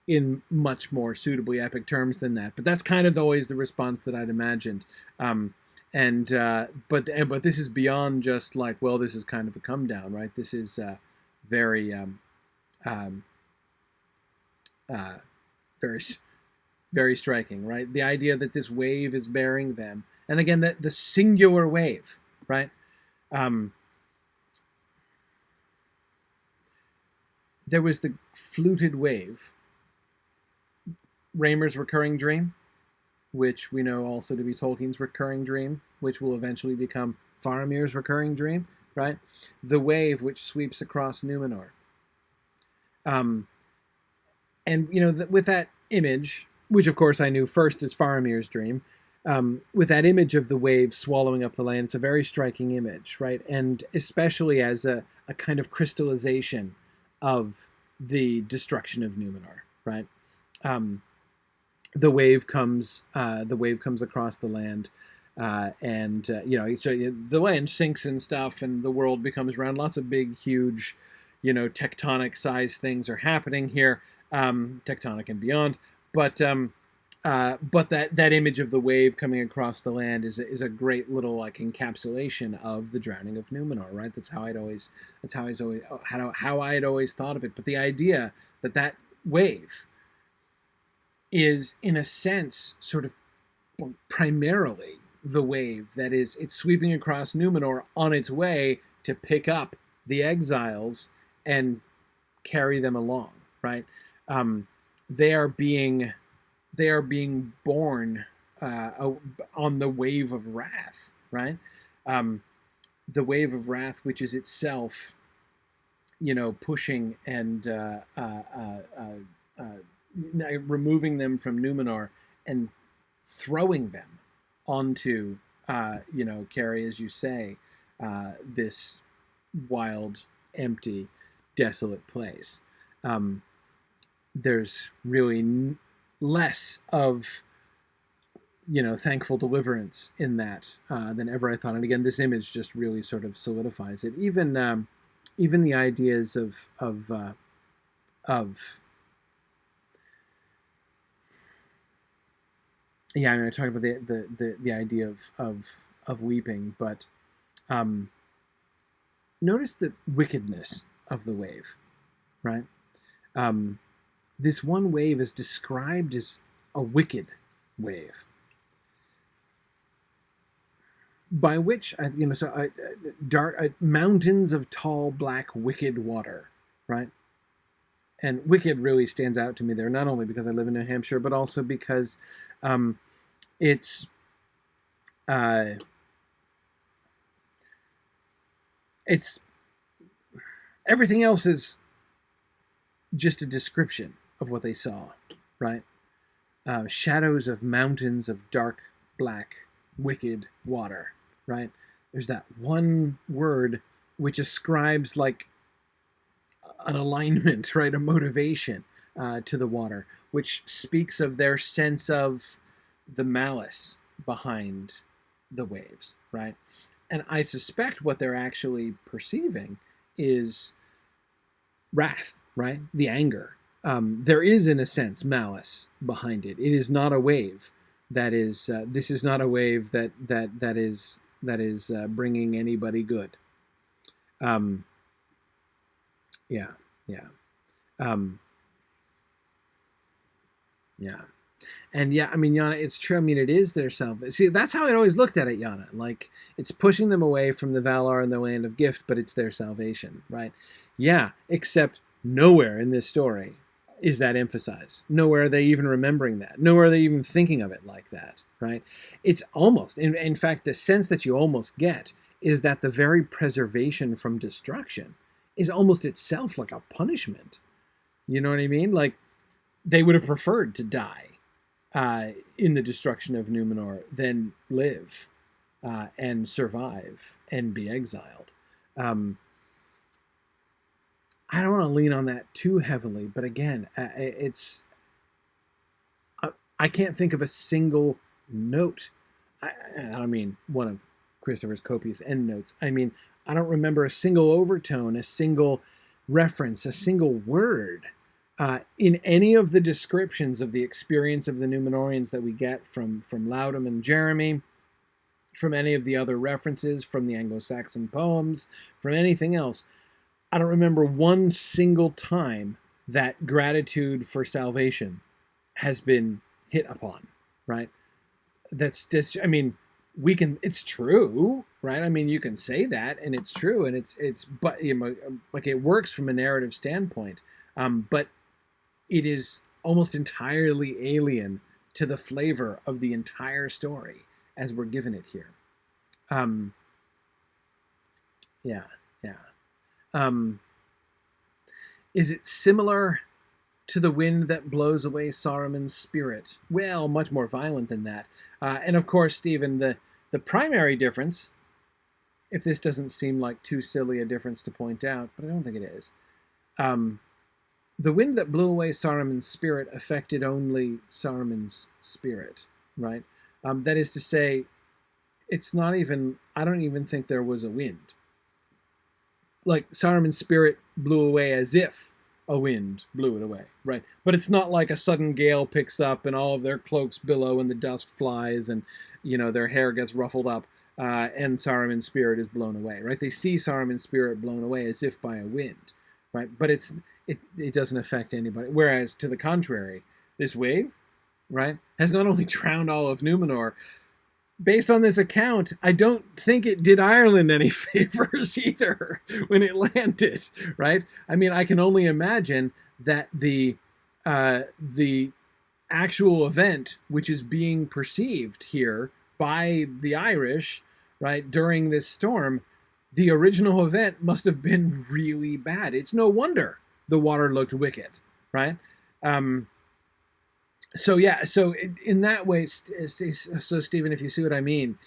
in much more suitably epic terms than that. But that's kind of always the response that I'd imagined. But this is beyond just like, well, this is kind of a come down, right? This is very, very, very striking, right? The idea that this wave is bearing them, and again, the singular wave, right? There was the fluted wave, Raymer's recurring dream, which we know also to be Tolkien's recurring dream, which will eventually become Faramir's recurring dream, right? The wave which sweeps across Numenor. And, with that image, which of course I knew first is Faramir's dream, with that image of the wave swallowing up the land, it's a very striking image, right? And especially as a kind of crystallization of the destruction of Numenor, right? The wave comes across the land, so the land sinks and stuff, and the world becomes round. Lots of big, huge, tectonic size things are happening here, tectonic and beyond. But that image of the wave coming across the land is a great little encapsulation of the drowning of Numenor, right? How I'd always thought of it. But the idea that wave is, in a sense, sort of primarily the wave that is, it's sweeping across Numenor on its way to pick up the exiles and carry them along, right? They are being born on the wave of wrath, right? The wave of wrath, which is itself, pushing and removing them from Numenor and throwing them onto, Carrie, as you say, this wild, empty, desolate place. There's really less of, thankful deliverance in that than ever I thought. And again, this image just really sort of solidifies it. Even the ideas of yeah, I talked about the idea of weeping, but notice the wickedness of the wave, right? This one wave is described as a wicked wave, by which mountains of tall, black, wicked water, right? And wicked really stands out to me there, not only because I live in New Hampshire, but also because it's everything else is just a description of what they saw, right? Shadows of mountains of dark, black, wicked water, right? There's that one word which ascribes like an alignment, right? A motivation to the water, which speaks of their sense of the malice behind the waves, right? And I suspect what they're actually perceiving is wrath, right? The anger. There is, in a sense, malice behind it. It is not a wave that is. This is not a wave that is bringing anybody good. Yeah. And yeah, I mean, Yana, it's true. I mean, it is their salvation. See, that's how I always looked at it, Yana. Like, it's pushing them away from the Valar and the land of gift, but it's their salvation, right? Yeah, except nowhere in this story is that emphasized. Nowhere are they even remembering that. Nowhere are they even thinking of it like that, right? It's almost, in fact, the sense that you almost get is that the very preservation from destruction is almost itself like a punishment. You know what I mean? Like, they would have preferred to die in the destruction of Numenor than live and survive and be exiled. I don't want to lean on that too heavily, but again, I can't think of a single note. I don't mean one of Christopher's copious endnotes. I mean, I don't remember a single overtone, a single reference, a single word in any of the descriptions of the experience of the Númenóreans that we get from Laudum and Jeremy, from any of the other references, from the Anglo-Saxon poems, from anything else. I don't remember one single time that gratitude for salvation has been hit upon, right? That's just, I mean, it's true, right? I mean, you can say that and it's true, and but like, it works from a narrative standpoint, but it is almost entirely alien to the flavor of the entire story as we're given it here. Yeah, yeah. Is it similar to the wind that blows away Saruman's spirit? Well, much more violent than that. And of course, Stephen, the primary difference, if this doesn't seem like too silly a difference to point out, but I don't think it is, the wind that blew away Saruman's spirit affected only Saruman's spirit, right? That is to say, it's not even, I don't even think there was a wind. Like, Saruman's spirit blew away as if a wind blew it away, right? But it's not like a sudden gale picks up and all of their cloaks billow and the dust flies and, you know, their hair gets ruffled up and Saruman's spirit is blown away, right? They see Saruman's spirit blown away as if by a wind, right? But it doesn't affect anybody. Whereas, to the contrary, this wave, right, has not only drowned all of Numenor, based on this account, I don't think it did Ireland any favors either when it landed, right? I mean, I can only imagine that the actual event, which is being perceived here by the Irish, right, during this storm, the original event must have been really bad. It's no wonder the water looked wicked, right? So yeah, so in that way, so Stephen, if you see what I mean,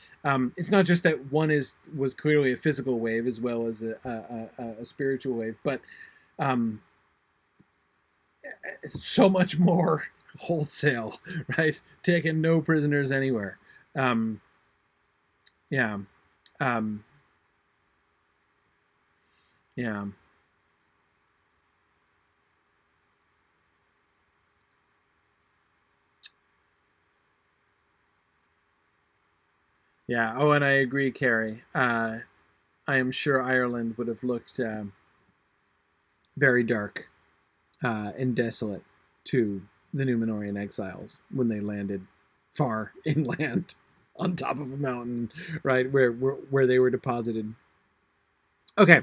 it's not just that one was clearly a physical wave as well as a spiritual wave, but it's so much more wholesale, right? Taking no prisoners anywhere. Yeah. Yeah. Yeah. Oh, and I agree, Carrie. I am sure Ireland would have looked very dark and desolate to the Numenorian exiles when they landed far inland on top of a mountain, right, where they were deposited. Okay,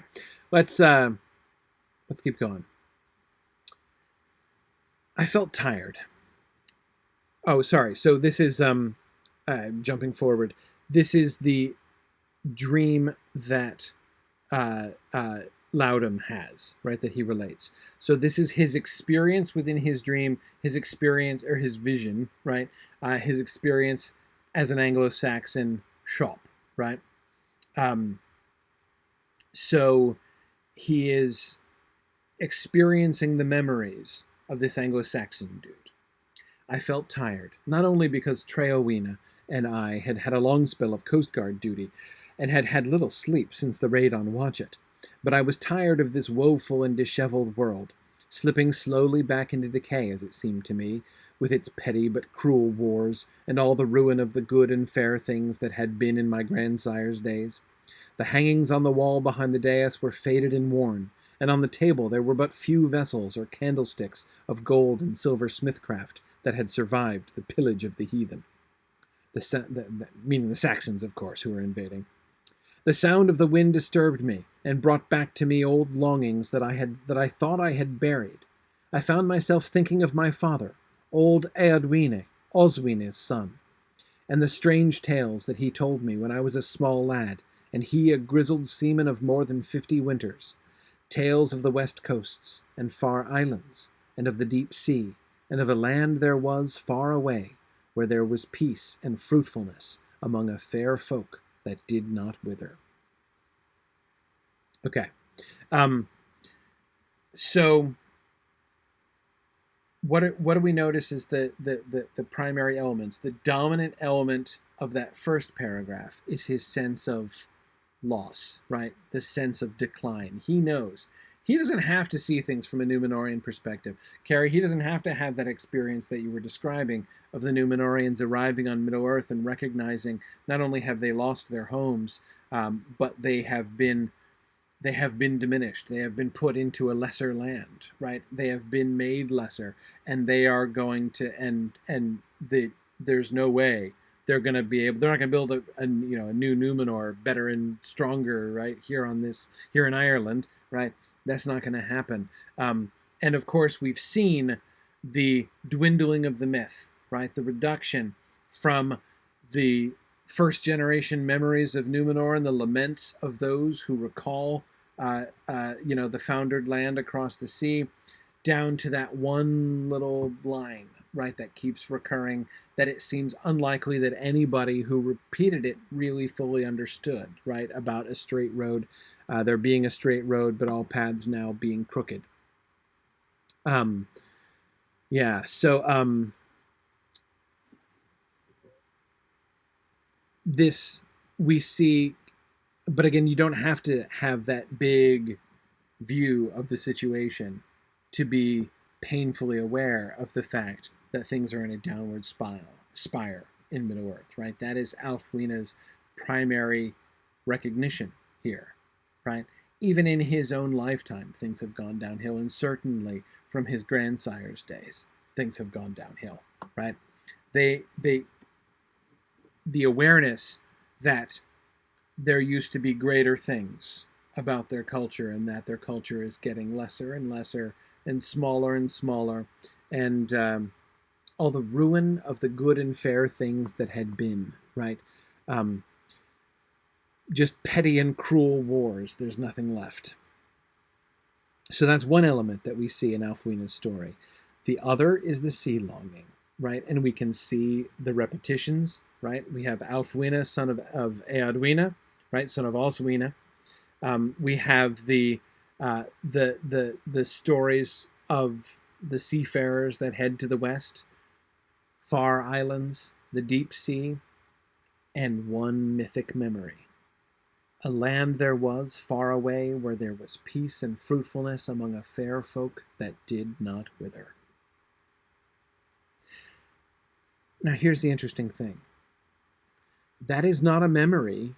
let's keep going. I felt tired. Oh, sorry. So this is jumping forward. This is the dream that Loudon has, right, that he relates. So this is his experience within his dream, his experience or his vision, right, his experience as an Anglo-Saxon shop, right? So he is experiencing the memories of this Anglo-Saxon dude. I felt tired, not only because Treowina and I had had a long spell of Coast Guard duty and had had little sleep since the raid on Watchet, but I was tired of this woeful and disheveled world, slipping slowly back into decay, as it seemed to me, with its petty but cruel wars and all the ruin of the good and fair things that had been in my grandsire's days. The hangings on the wall behind the dais were faded and worn, and on the table there were but few vessels or candlesticks of gold and silver smithcraft that had survived the pillage of the heathen. Meaning the Saxons, of course, who were invading. The sound of the wind disturbed me, and brought back to me old longings that I thought I had buried. I found myself thinking of my father, old Aelfwine, Oswine's son, and the strange tales that he told me when I was a small lad, and he a grizzled seaman of more than 50 winters. Tales of the west coasts, and far islands, and of the deep sea, and of a land there was far away, where there was peace and fruitfulness among a fair folk that did not wither. Okay. So what do we notice is the primary elements? The dominant element of that first paragraph is his sense of loss, right? The sense of decline. He knows. He doesn't have to see things from a Numenorian perspective. Carrie, he doesn't have to have that experience that you were describing of the Numenorians arriving on Middle-earth and recognizing not only have they lost their homes, but they have been diminished. They have been put into a lesser land, right? They have been made lesser, and they are going to there's no way they're going to be able. They're not going to build a new Numenor, better and stronger, right? Here in Ireland, right? That's not going to happen. And of course, we've seen the dwindling of the myth, right? The reduction from the first generation memories of Numenor and the laments of those who recall, the foundered land across the sea, down to that one little line, right, that keeps recurring, that it seems unlikely that anybody who repeated it really fully understood, right, about a straight road, there being a straight road, but all paths now being crooked. This we see, but again, you don't have to have that big view of the situation to be painfully aware of the fact that things are in a downward spire in Middle-earth, right? That is Aelfwine's primary recognition here, right? Even in his own lifetime, things have gone downhill, and certainly from his grandsire's days, things have gone downhill, right? The awareness that there used to be greater things about their culture, and that their culture is getting lesser and lesser and smaller, and all the ruin of the good and fair things that had been, right? Just petty and cruel wars. There's nothing left. So that's one element that we see in Aelfwine's story. The other is the sea longing, right? And we can see the repetitions, right? We have Aelfwine, son of Eadwine, right? Son of Oswine. We have the stories of the seafarers that head to the west, far islands, the deep sea, and one mythic memory. A land there was far away where there was peace and fruitfulness among a fair folk that did not wither. Now here's the interesting thing. That is not a memory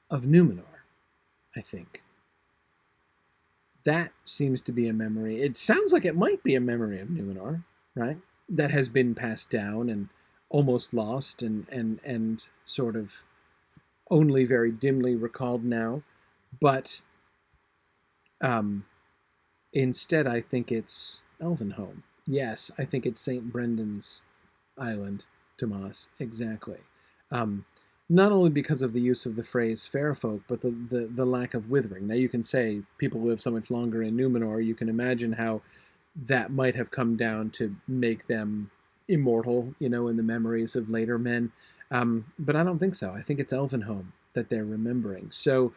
of Numenor, I think. That seems to be a memory. It sounds like it might be a memory of Numenor, right? That has been passed down and almost lost and sort of only very dimly recalled now. But instead, I think it's Elvenhome. Yes, I think it's St. Brendan's Island, Tomas, exactly. Not only because of the use of the phrase fair folk, but the lack of withering. Now you can say people live so much longer in Numenor, you can imagine how that might have come down to make them immortal, in the memories of later men. But I don't think so. I think it's Elvenhome that they're remembering. So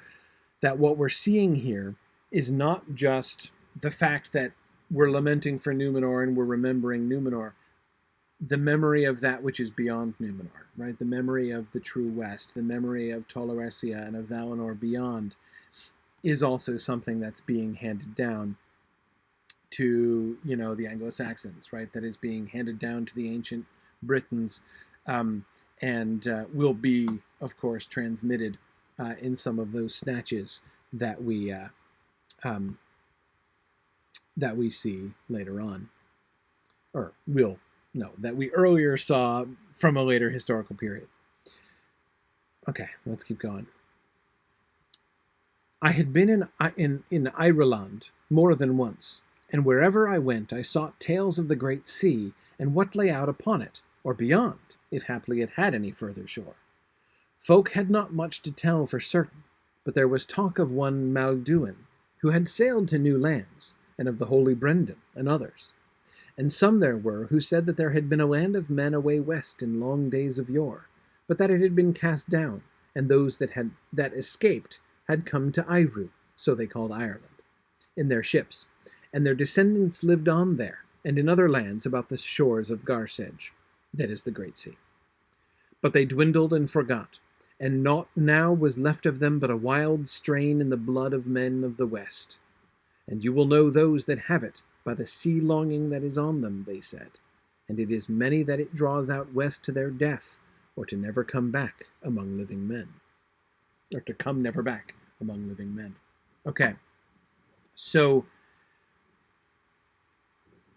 that what we're seeing here is not just the fact that we're lamenting for Numenor and we're remembering Numenor, the memory of that which is beyond Numenor, right? The memory of the true West, the memory of Tolaresia and of Valinor beyond is also something that's being handed down to, the Anglo-Saxons, right? That is being handed down to the ancient Britons, and will be, of course, transmitted in some of those snatches that we see later on, or that we earlier saw from a later historical period. Okay, let's keep going. I had been in Ireland more than once, and wherever I went I sought tales of the great sea, and what lay out upon it, or beyond, if haply it had any further shore. Folk had not much to tell for certain, but there was talk of one Malduin, who had sailed to new lands, and of the holy Brendan, and others. And some there were who said that there had been a land of men away west in long days of yore, but that it had been cast down, and those that escaped had come to Iru, so they called Ireland, in their ships, and their descendants lived on there, and in other lands about the shores of Garsedge, that is the Great Sea. But they dwindled and forgot, and naught now was left of them but a wild strain in the blood of men of the West. And you will know those that have it by the sea longing that is on them, they said, and it is many that it draws out west to their death, or to never come back among living men. Or to come never back among living men. Okay, so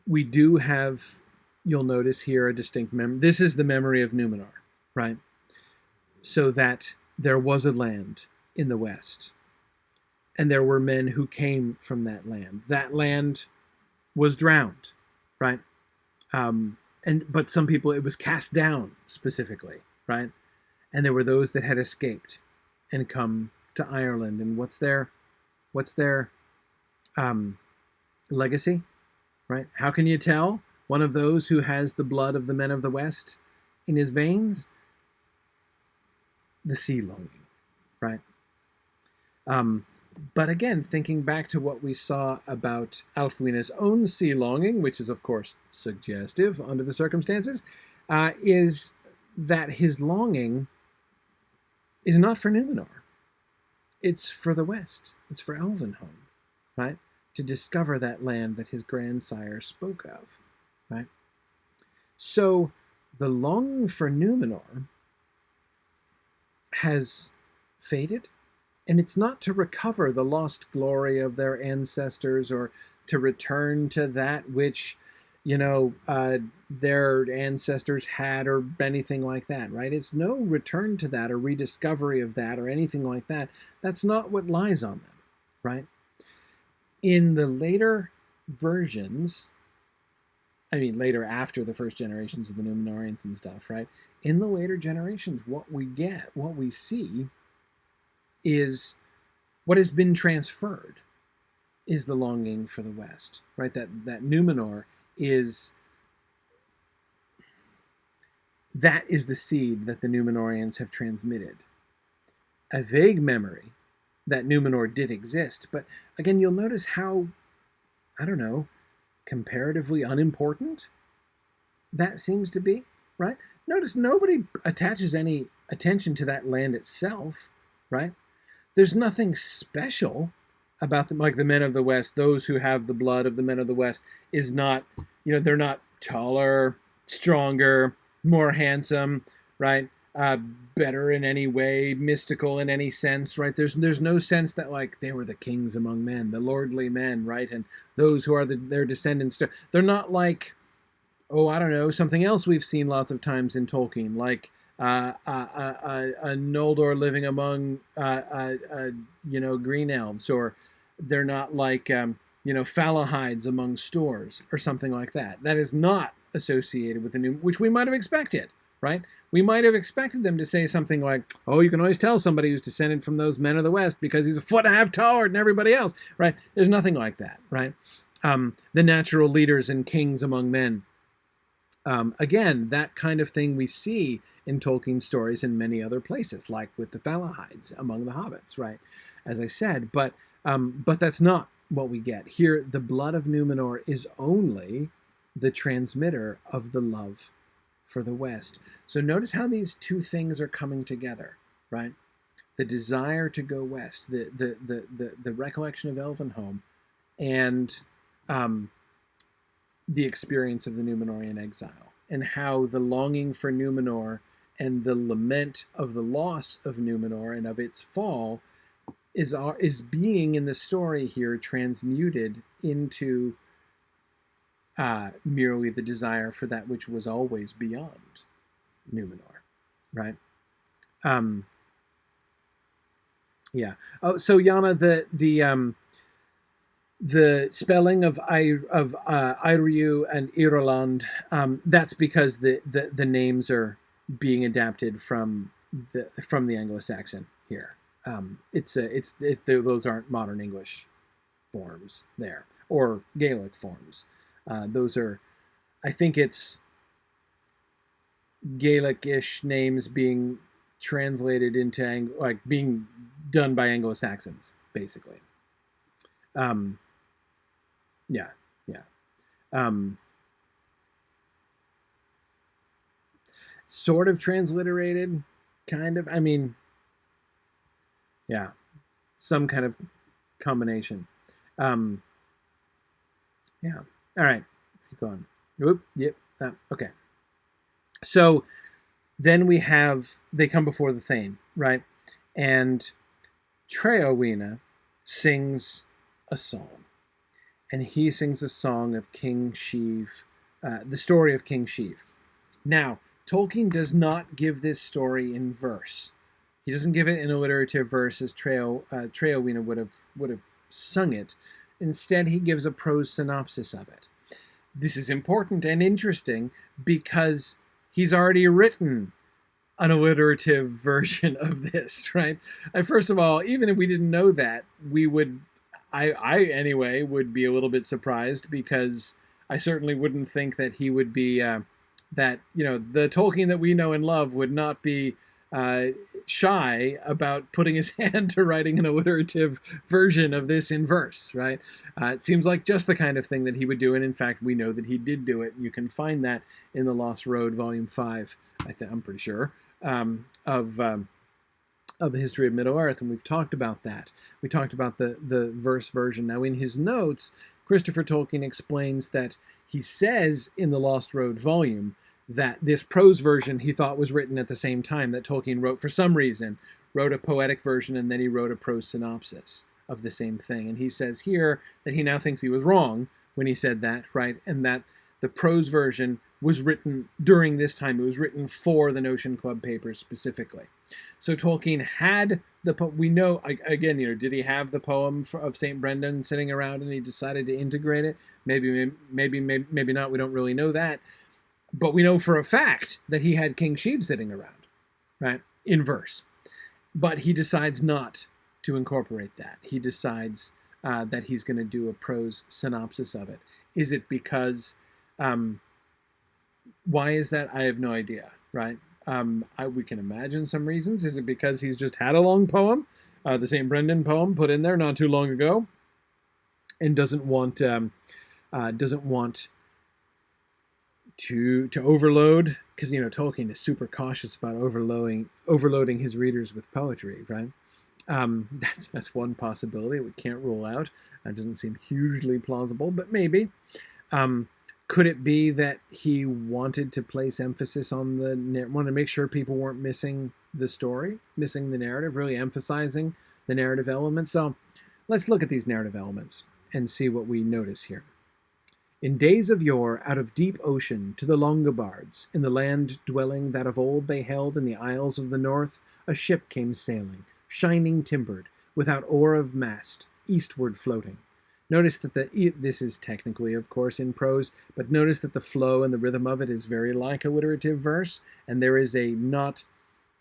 we do have, you'll notice here, a distinct memory. This is the memory of Numenor, right? So that there was a land in the west, and there were men who came from that land. That land was drowned, right? but some people, it was cast down specifically, right? And there were those that had escaped and come to Ireland. And what's their legacy, right? How can you tell one of those who has the blood of the men of the West in his veins? The sea longing, right? But again, thinking back to what we saw about Aelfwine's own sea longing, which is of course suggestive under the circumstances, is that his longing is not for Numenor. It's for the West. It's for Elvenhome, right? To discover that land that his grandsire spoke of, right? So the longing for Numenor has faded, and it's not to recover the lost glory of their ancestors or to return to that which, their ancestors had or anything like that, right? It's no return to that or rediscovery of that or anything like that. That's not what lies on them, right? In the later versions, later after the first generations of the Numenorians and stuff, right? In the later generations, what we see is what has been transferred is the longing for the West, right? That Numenor is the seed that the Numenorians have transmitted. A vague memory that Numenor did exist, but again, you'll notice how, comparatively unimportant that seems to be, right? Notice nobody attaches any attention to that land itself, right? There's nothing special about them, like the men of the West. Those who have the blood of the men of the West is not, they're not taller, stronger, more handsome, right? Better in any way, mystical in any sense, right? There's no sense that like they were the kings among men, the lordly men, right? And those who are their descendants. They're not like, something else we've seen lots of times in Tolkien, like a Noldor living among green elves, or they're not like Falahides among stores or something like that. That is not associated with the new, which we might have expected, right? We might have expected them to say something like, "Oh, you can always tell somebody who's descended from those men of the West because he's a foot and a half taller than everybody else," right? There's nothing like that, right? The natural leaders and kings among men. Again, that kind of thing we see in Tolkien stories in many other places, like with the Falahides among the hobbits, right? As I said, but that's not what we get here. The blood of Numenor is only the transmitter of the love for the West. So notice how these two things are coming together, right? The desire to go west, the recollection of Elvenhome, and the experience of the Numenorian exile, and how the longing for Numenor and the lament of the loss of Numenor and of its fall is being in the story here transmuted into merely the desire for that which was always beyond Numenor, right? Yeah. Oh, so Yana, the spelling of Iryu and Iruland, that's because the names are being adapted from the Anglo-Saxon here. Those aren't modern English forms there, or Gaelic forms. Those are, I think it's Gaelic-ish names being translated into being done by Anglo-Saxons, basically. Yeah. Sort of transliterated, kind of. Yeah, some kind of combination. Yeah. All right, let's keep going. Oop, yep. Okay. So then they come before the Thane, right? And Treowina sings a song. And he sings a song of King Sheev, the story of King Sheev. Now, Tolkien does not give this story in verse. He doesn't give it in alliterative verse as Treowina would have sung it. Instead, he gives a prose synopsis of it. this is important and interesting because he's already written an alliterative version of this, right? First of all, even if we didn't know that, we would, I anyway, would be a little bit surprised, because I certainly wouldn't think that he would be, that, the Tolkien that we know and love would not be uh, shy about putting his hand to writing an alliterative version of this in verse, right? It seems like just the kind of thing that he would do, and in fact, we know that he did do it. You can find that in The Lost Road, Volume 5, I'm pretty sure, of the history of Middle-earth, and we've talked about that. We talked about the verse version. Now, in his notes, Christopher Tolkien explains that he says in the Lost Road volume that this prose version he thought was written at the same time, that Tolkien wrote, for some reason, wrote a poetic version and then he wrote a prose synopsis of the same thing. And he says here that he now thinks he was wrong when he said that, right? And that the prose version was written during this time. It was written for the Notion Club papers specifically. So Tolkien had we know, again, did he have the poem of St. Brendan sitting around and he decided to integrate it? Maybe not. We don't really know that. But we know for a fact that he had King Sheev sitting around, right, in verse. But he decides not to incorporate that. He decides that he's going to do a prose synopsis of it. Is it because, why is that? I have no idea, right? We can imagine some reasons. Is it because he's just had a long poem, the St. Brendan poem put in there not too long ago, and doesn't want to overload, because Tolkien is super cautious about overloading his readers with poetry, right? That's one possibility we can't rule out. That doesn't seem hugely plausible, but maybe. Could it be that he wanted to place emphasis on wanted to make sure people weren't missing the story, missing the narrative, really emphasizing the narrative elements? So let's look at these narrative elements and see what we notice here. In days of yore, out of deep ocean, to the Longobards, in the land dwelling that of old they held in the isles of the north, a ship came sailing, shining timbered, without oar of mast, eastward floating. Notice that this is technically, of course, in prose, but notice that the flow and the rhythm of it is very like alliterative verse, and there is a not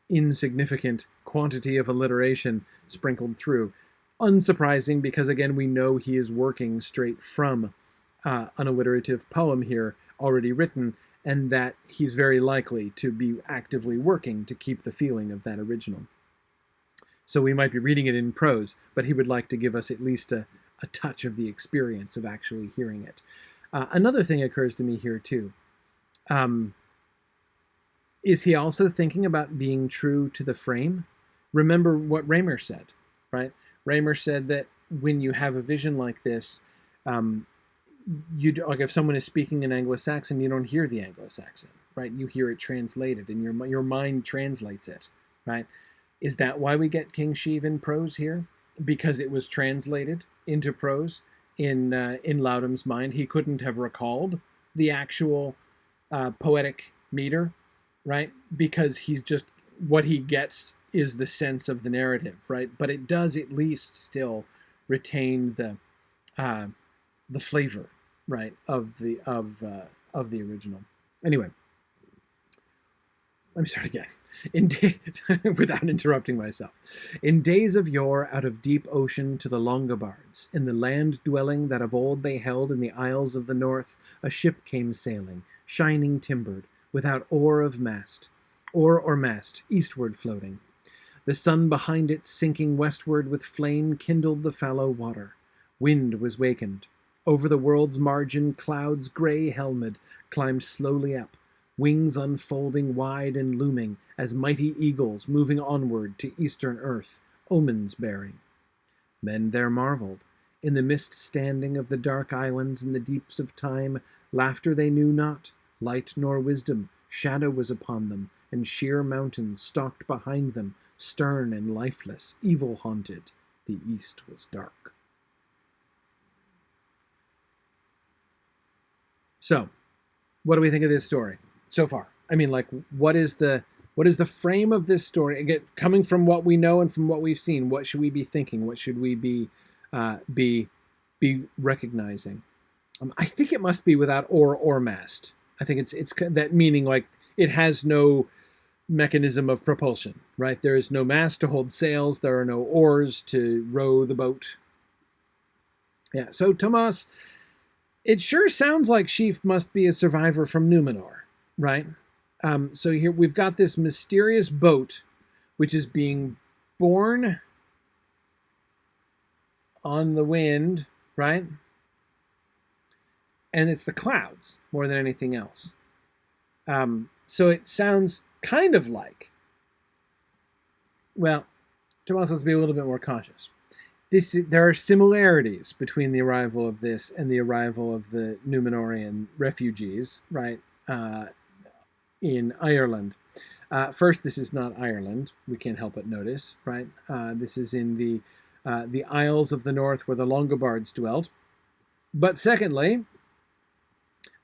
insignificant quantity of alliteration sprinkled through. Unsurprising, because again, we know he is working straight from an alliterative poem here already written, and that he's very likely to be actively working to keep the feeling of that original. So we might be reading it in prose, but he would like to give us at least a touch of the experience of actually hearing it. Another thing occurs to me here too. Is he also thinking about being true to the frame? Remember what Raymer said, right? Raymer said that when you have a vision like this, like if someone is speaking in Anglo-Saxon, you don't hear the Anglo-Saxon, right? You hear it translated, and your mind translates it, right? Is that why we get King Sheev in prose here? Because it was translated into prose in Loudon's mind. He couldn't have recalled the actual poetic meter, right? Because he's just, what he gets is the sense of the narrative, right? But it does at least still retain the flavor, right, of the original. Anyway, let me start again. Without interrupting myself. In days of yore, out of deep ocean to the Longobards, in the land dwelling that of old they held in the isles of the north, a ship came sailing, shining timbered, without oar of mast, oar or mast, eastward floating. The sun behind it, sinking westward with flame, kindled the fallow water. Wind was wakened. Over the world's margin, clouds grey helmed climbed slowly up, wings unfolding wide and looming as mighty eagles moving onward to eastern earth, omens bearing. Men there marveled, in the mist standing of the dark islands in the deeps of time, laughter they knew not, light nor wisdom, shadow was upon them, and sheer mountains stalked behind them, stern and lifeless, evil-haunted. The east was dark. So, what do we think of this story so far? I mean, like, what is the frame of this story? Again, coming from what we know and from what we've seen, what should we be thinking? What should we be recognizing? I think it must be without oar or mast. I think it's that, meaning like it has no mechanism of propulsion, right? There is no mast to hold sails. There are no oars to row the boat. Yeah, so Tomas, it sure sounds like Sheaf must be a survivor from Numenor, right? So here we've got this mysterious boat, which is being borne on the wind, right? And it's the clouds more than anything else. So it sounds kind of like, well, Tomas, let's be a little bit more cautious. There are similarities between the arrival of this and the arrival of the Numenorian refugees, right, in Ireland. First, this is not Ireland. We can't help but notice, right? This is in the Isles of the North where the Longobards dwelt. But secondly,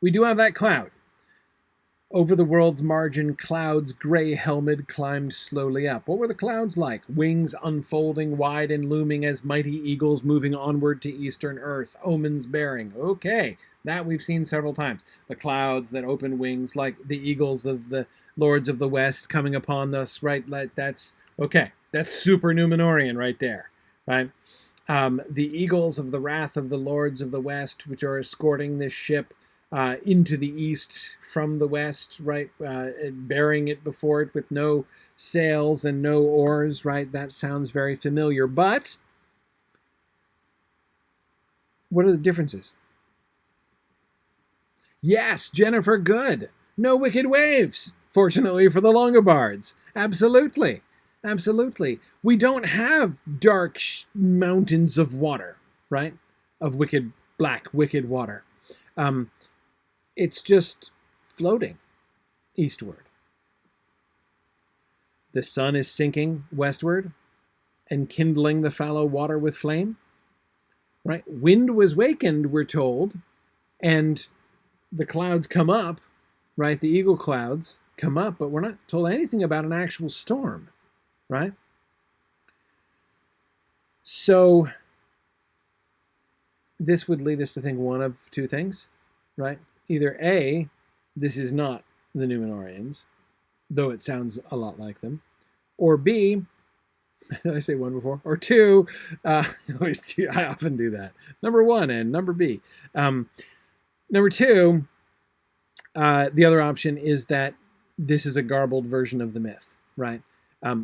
we do have that cloud. Over the world's margin, clouds gray-helmed climbed slowly up. What were the clouds like? Wings unfolding wide and looming as mighty eagles moving onward to eastern earth, omens bearing. Okay, that we've seen several times. The clouds that open wings like the eagles of the lords of the west coming upon us, right? That's, okay, that's super Numenorian right there, right? The eagles of the wrath of the lords of the west, which are escorting this ship into the east from the west, right, bearing it before it with no sails and no oars, right? That sounds very familiar. But what are the differences? Yes, Jennifer, good. No wicked waves, fortunately for the Longobards. Absolutely. Absolutely. We don't have dark mountains of water, right? Of wicked, black, wicked water. It's just floating eastward. The sun is sinking westward and kindling the fallow water with flame. Right? Wind was wakened, we're told, and the clouds come up, right? The eagle clouds come up, but we're not told anything about an actual storm, right? So this would lead us to think one of two things, right? Either A, this is not the Numenorians, though it sounds a lot like them, or B, did I say one before? Or two, I often do that. Number one and number B. Number two, the other option is that this is a garbled version of the myth, right?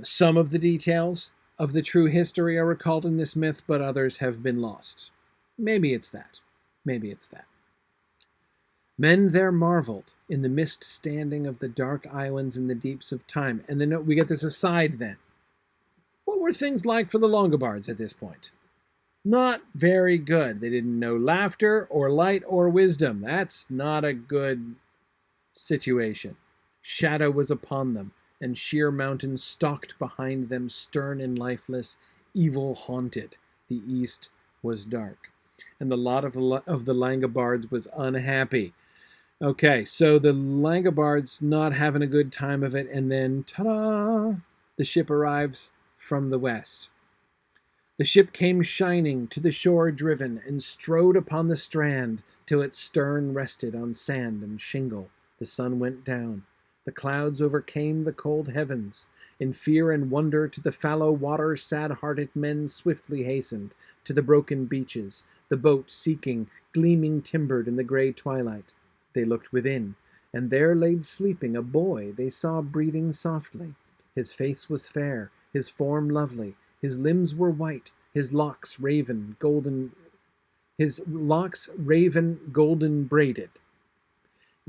Some of the details of the true history are recalled in this myth, but others have been lost. Maybe it's that. Maybe it's that. Men there marveled in the mist standing of the dark islands in the deeps of time. And then we get this aside then. What were things like for the Longobards at this point? Not very good. They didn't know laughter or light or wisdom. That's not a good situation. Shadow was upon them, and sheer mountains stalked behind them, stern and lifeless, evil haunted. The east was dark, and the lot of the Langobards was unhappy. Okay, so the Langobards not having a good time of it, and then, ta-da, the ship arrives from the west. The ship came shining, to the shore driven, and strode upon the strand, till its stern rested on sand and shingle. The sun went down. The clouds overcame the cold heavens. In fear and wonder to the fallow water sad-hearted men swiftly hastened, to the broken beaches, the boat seeking, gleaming timbered in the grey twilight. They looked within, and there laid sleeping a boy they saw breathing softly. His face was fair, his form lovely, his limbs were white, his locks raven golden braided.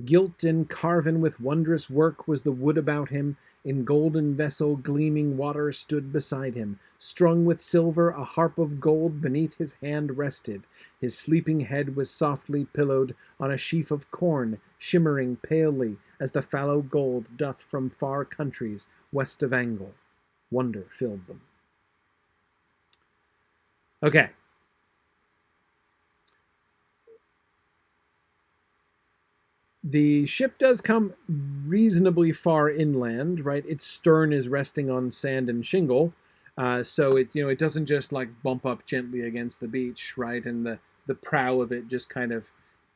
Gilt and carven with wondrous work was the wood about him. In golden vessel gleaming water stood beside him. Strung with silver, a harp of gold beneath his hand rested. His sleeping head was softly pillowed on a sheaf of corn, shimmering palely as the fallow gold doth from far countries west of Angle. Wonder filled them. Okay. The ship does come reasonably far inland, right? Its stern is resting on sand and shingle, so it doesn't just like bump up gently against the beach, right? And the prow of it just kind of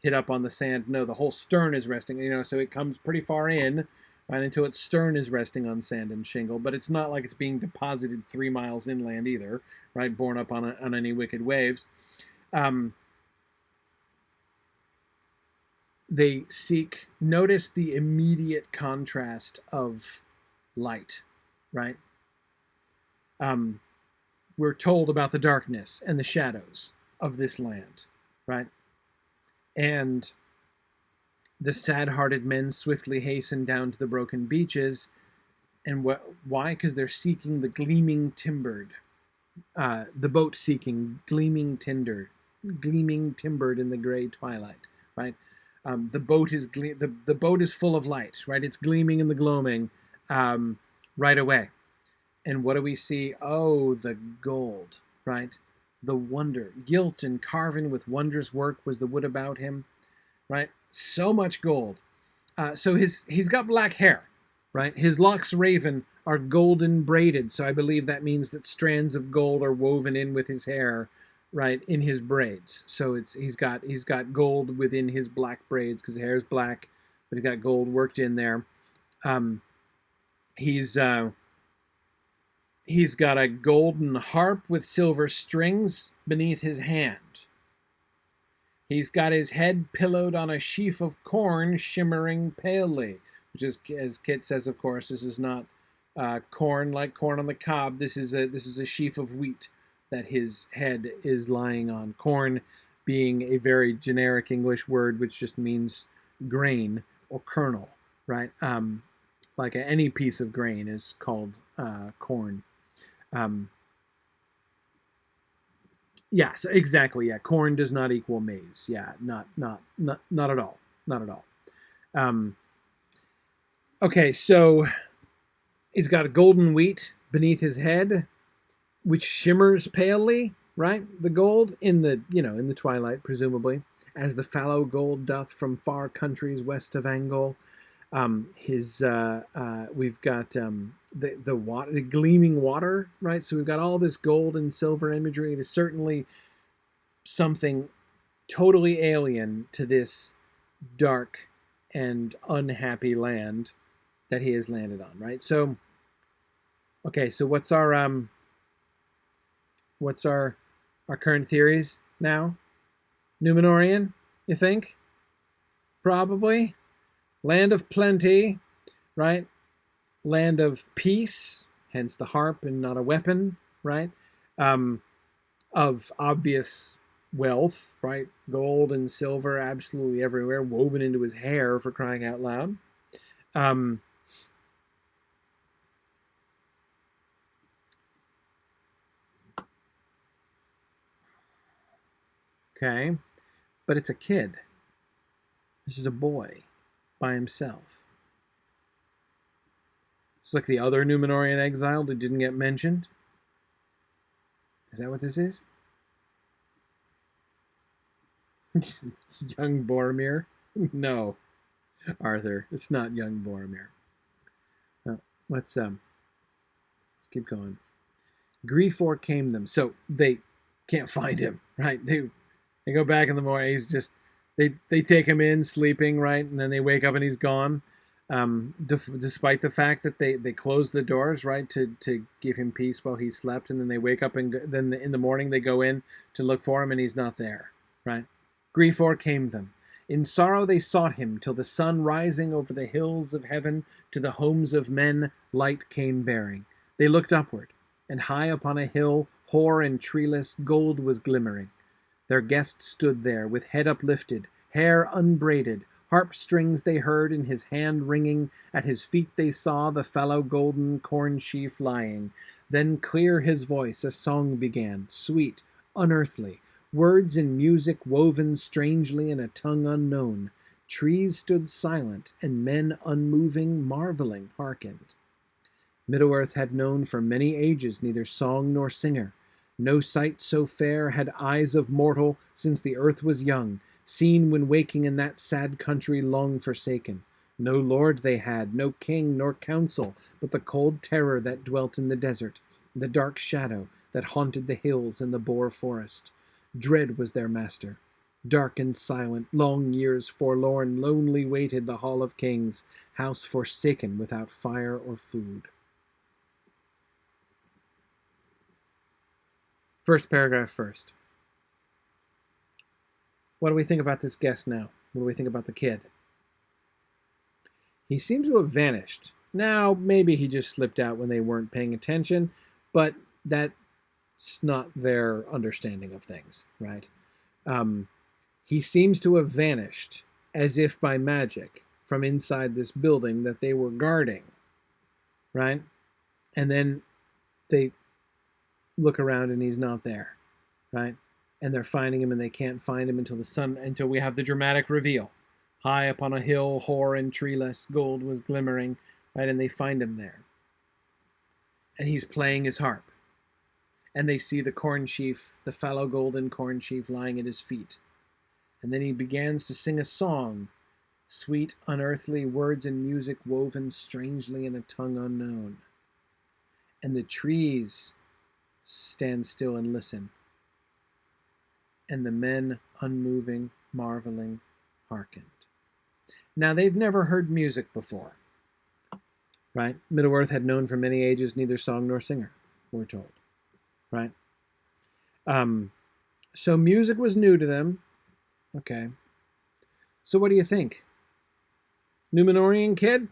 hit up on the sand. No, the whole stern is resting, so it comes pretty far in, right, until its stern is resting on sand and shingle, but it's not like it's being deposited 3 miles inland either, right, borne up on any wicked waves. They seek, notice the immediate contrast of light, right? We're told about the darkness and the shadows of this land, right? And the sad-hearted men swiftly hasten down to the broken beaches. And why? Because they're seeking the gleaming timbered, the boat seeking gleaming timbered in the gray twilight, right? The boat is full of light, right? It's gleaming in the gloaming right away. And what do we see? Oh, the gold, right? The wonder, gilt and carven with wondrous work was the wood about him, right? So much gold. So he's got black hair, right? His locks raven are golden braided. So I believe that means that strands of gold are woven in with his hair, right, in his braids. So he's got gold within his black braids because his hair is black, but he's got gold worked in there. He's got a golden harp with silver strings beneath his hand. He's got his head pillowed on a sheaf of corn shimmering palely, which is, as Kit says, of course, this is not corn like corn on the cob. This is a sheaf of wheat that his head is lying on. Corn being a very generic English word, which just means grain or kernel, right? Like any piece of grain is called corn. Yeah, so exactly. Yeah, corn does not equal maize. Yeah, not at all. Not at all. Okay, so he's got a golden wheat beneath his head, which shimmers palely, right? The gold in the twilight, presumably, as the fallow gold doth from far countries west of Angol. We've got the water, the gleaming water, right? So we've got all this gold and silver imagery. It is certainly something totally alien to this dark and unhappy land that he has landed on, right? So, okay, so what's our current theories now? Numenorian, you think? Probably. Land of plenty, right? Land of peace, hence the harp and not a weapon, right? Of obvious wealth, right? Gold and silver absolutely everywhere, woven into his hair, for crying out loud. Okay, but it's a kid. This is a boy by himself. It's like the other Numenorian exile that didn't get mentioned. Is that what this is? Young Boromir? No, Arthur, it's not young Boromir. Let's keep going. Grief o'ercame them, so they can't find him, right? They go back in the morning. He's just they take him in sleeping, right, and then they wake up and he's gone. Despite the fact that they closed the doors, right, to give him peace while he slept, and then they wake up and then in the morning they go in to look for him and he's not there, right? Grief o'ercame them. In sorrow they sought him till the sun rising over the hills of heaven to the homes of men light came bearing. They looked upward, and high upon a hill, hoar and treeless, gold was glimmering. Their guest stood there with head uplifted, hair unbraided, harp strings they heard in his hand ringing, at his feet they saw the fallow golden corn sheaf lying. Then clear his voice a song began, sweet, unearthly, words and music woven strangely in a tongue unknown. Trees stood silent, and men unmoving, marveling, hearkened. Middle-earth had known for many ages neither song nor singer. No sight so fair had eyes of mortal since the earth was young, seen when waking in that sad country long forsaken. No lord they had, no king nor council, but the cold terror that dwelt in the desert, the dark shadow that haunted the hills and the boar forest. Dread was their master. Dark and silent, long years forlorn, lonely waited the Hall of Kings, house forsaken without fire or food. First paragraph first. What do we think about this guest now? What do we think about the kid? He seems to have vanished. Now, maybe he just slipped out when they weren't paying attention, but that's not their understanding of things, right? He seems to have vanished as if by magic from inside this building that they were guarding, right? And then they look around and he's not there, right? And they're finding him and they can't find him until we have the dramatic reveal. High upon a hill, hoar and treeless, gold was glimmering, right? And they find him there. And he's playing his harp. And they see the corn sheaf, the fallow golden corn sheaf lying at his feet. And then he begins to sing a song, sweet, unearthly words and music woven strangely in a tongue unknown. And the trees stand still and listen. And the men, unmoving, marveling, hearkened. Now, they've never heard music before, right? Middle-earth had known for many ages neither song nor singer, we're told, right? So music was new to them. Okay. So what do you think? Númenorian kid?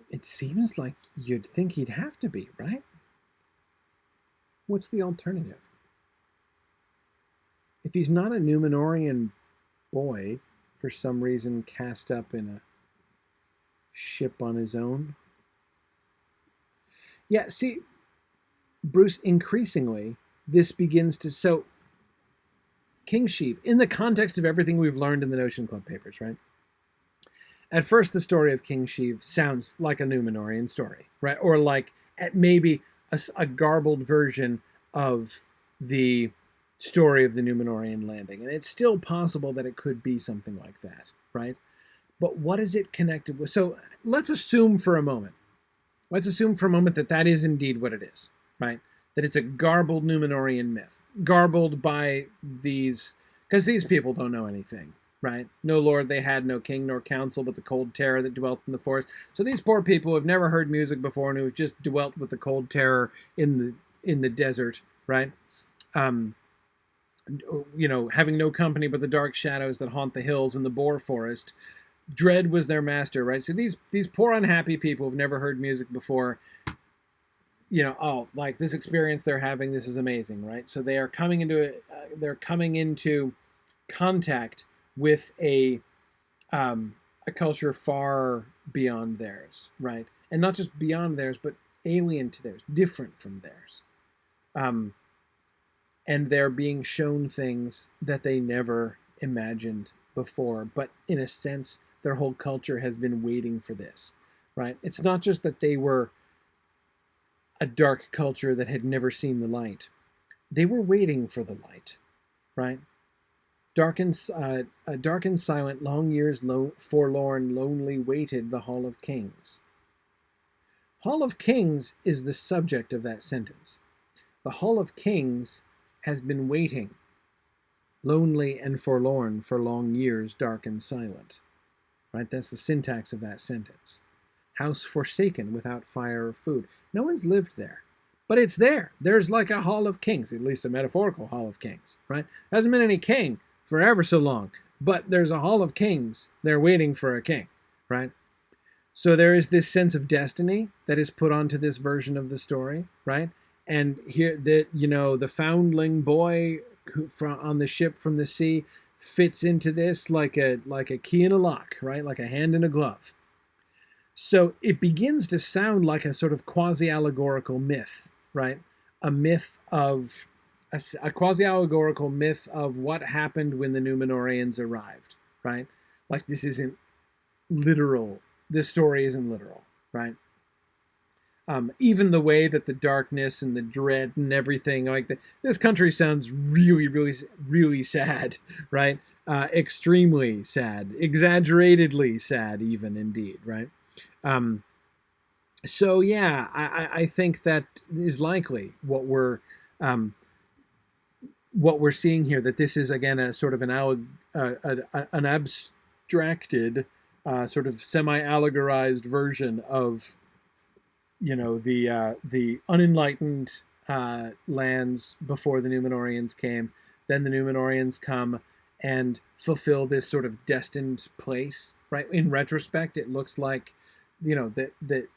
It seems like you'd think he'd have to be, right? What's the alternative? If he's not a Númenorian boy, for some reason cast up in a ship on his own. Yeah, see, Bruce, increasingly, this begins to... So, King Sheev, in the context of everything we've learned in the Notion Club papers, right? At first, the story of King Sheev sounds like a Númenorian story, right? Or like maybe a garbled version of the story of the Númenorian landing. And it's still possible that it could be something like that, right? But what is it connected with? So let's assume for a moment that that is indeed what it is, right? That it's a garbled Númenorian myth, garbled by these, because these people don't know anything, right? No lord they had, no king nor council, but the cold terror that dwelt in the forest. So these poor people have never heard music before and who have just dwelt with the cold terror in the desert, right? Having no company but the dark shadows that haunt the hills and the boar forest. Dread was their master, right? So these poor unhappy people have never heard music before. Like this experience they're having, this is amazing, right? So they are coming into contact with a culture far beyond theirs, right? And not just beyond theirs, but alien to theirs, different from theirs. And they're being shown things that they never imagined before. But in a sense, their whole culture has been waiting for this, right? It's not just that they were a dark culture that had never seen the light. They were waiting for the light, right? Dark and silent, long years forlorn, lonely waited the Hall of Kings. Hall of Kings is the subject of that sentence. The Hall of Kings has been waiting, lonely and forlorn for long years, dark and silent. Right? That's the syntax of that sentence. House forsaken without fire or food. No one's lived there, but it's there. There's like a Hall of Kings, at least a metaphorical Hall of Kings, right? There hasn't been any king for ever so long, but there's a Hall of Kings. They're waiting for a king, right? So there is this sense of destiny that is put onto this version of the story, right? And here, the foundling boy on the ship from the sea fits into this like a key in a lock, right? Like a hand in a glove. So it begins to sound like a sort of quasi-allegorical myth, right? A quasi-allegorical myth of what happened when the Númenorians arrived, right? Like this isn't literal. This story isn't literal, right? Even the way that the darkness and the dread and everything, like this country sounds really, really, really sad, right? extremely sad, exaggeratedly sad, even indeed, right? Um, so yeah, I think that is likely um, what we're seeing here. That this is again a sort of an abstracted, sort of semi-allegorized version of the unenlightened lands before the Numenorians came. Then the Numenorians come and fulfill this sort of destined place. Right. In retrospect, it looks like that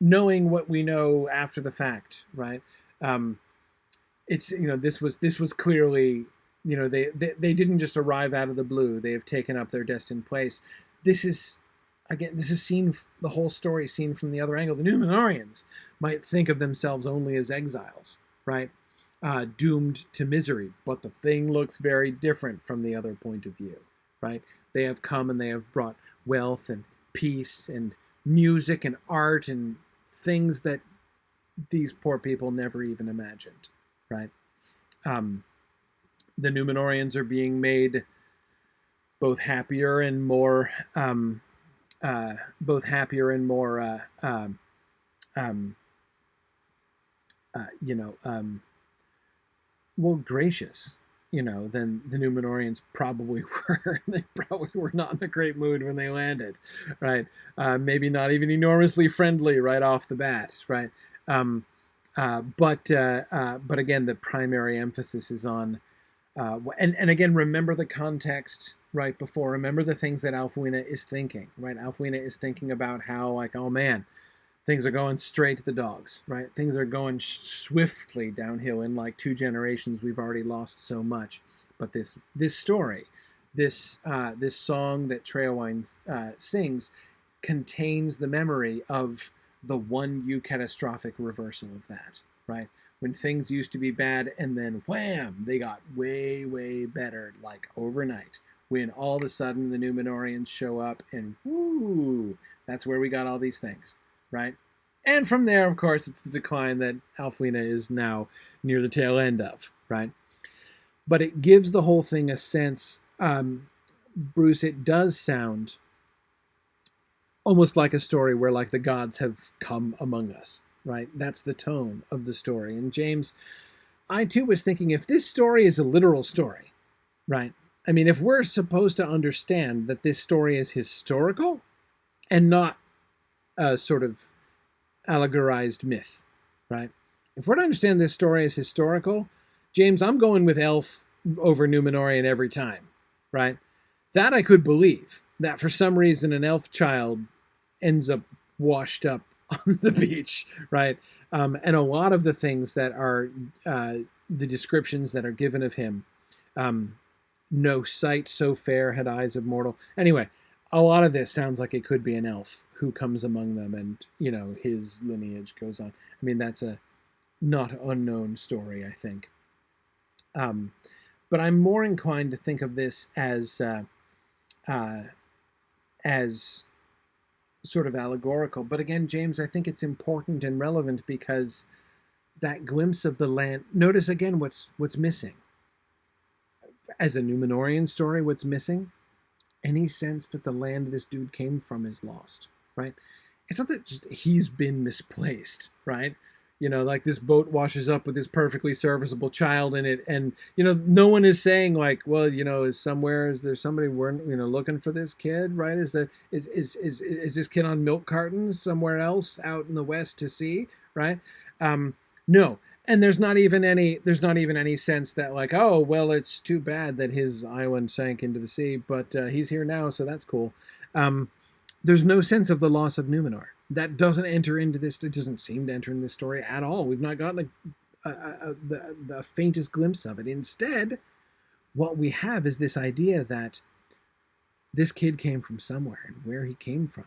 knowing what we know after the fact. Right. Um, it's this was clearly they didn't just arrive out of the blue. They have taken up their destined place. This is again, this is seen, the whole story seen from the other angle. The Numenorians might think of themselves only as exiles, right? Doomed to misery, but the thing looks very different from the other point of view, right? They have come and they have brought wealth and peace and music and art and things that these poor people never even imagined, right? The Numenorians are being made both happier and more both happier and more um, you know well, gracious, than the Numenorians probably were. They probably were not in a great mood when they landed, right? Maybe not even enormously friendly right off the bat, right? But again, the primary emphasis is on, and again, remember the context right before. Remember the things that Aelfwine is thinking, right? Aelfwine is thinking about how, like, oh man, things are going straight to the dogs, right? Things are going swiftly downhill. In like 2 generations, we've already lost so much. But this story, this song that Aelfwine sings, contains the memory of the one catastrophic reversal of that, right? When things used to be bad and then wham, they got way, way better, like overnight. When all of a sudden the Numenorians show up and whoo, that's where we got all these things, right? And from there, of course, it's the decline that Aelfwine is now near the tail end of, right? But it gives the whole thing a sense, Bruce, it does sound almost like a story where, like, the gods have come among us, right? That's the tone of the story. And James, I too was thinking, if this story is a literal story, right? I mean, if we're supposed to understand that this story is historical and not a sort of allegorized myth, right? If we're to understand this story as historical, James, I'm going with elf over Numenorian every time, right? That I could believe, that for some reason an elf child ends up washed up on the beach, right? And a lot of the things that are the descriptions that are given of him, no sight so fair had eyes of mortal. Anyway, a lot of this sounds like it could be an elf who comes among them, and his lineage goes on. I mean, that's a not unknown story, I think. But I'm more inclined to think of this as sort of allegorical. But again, James, I think it's important and relevant because that glimpse of the land. Notice again what's missing. As a Numenorian story, what's missing? Any sense that the land this dude came from is lost, right? It's not that just he's been misplaced, right? Like this boat washes up with this perfectly serviceable child in it, and no one is saying like, well, is there somebody we're looking for this kid, right? Is this kid on milk cartons somewhere else out in the west to sea, right? No. And there's not even any sense that like, oh, well, it's too bad that his island sank into the sea, but he's here now, so that's cool. There's no sense of the loss of Numenor. That doesn't enter into this. It doesn't seem to enter in this story at all. We've not gotten the faintest glimpse of it. Instead, what we have is this idea that this kid came from somewhere, and where he came from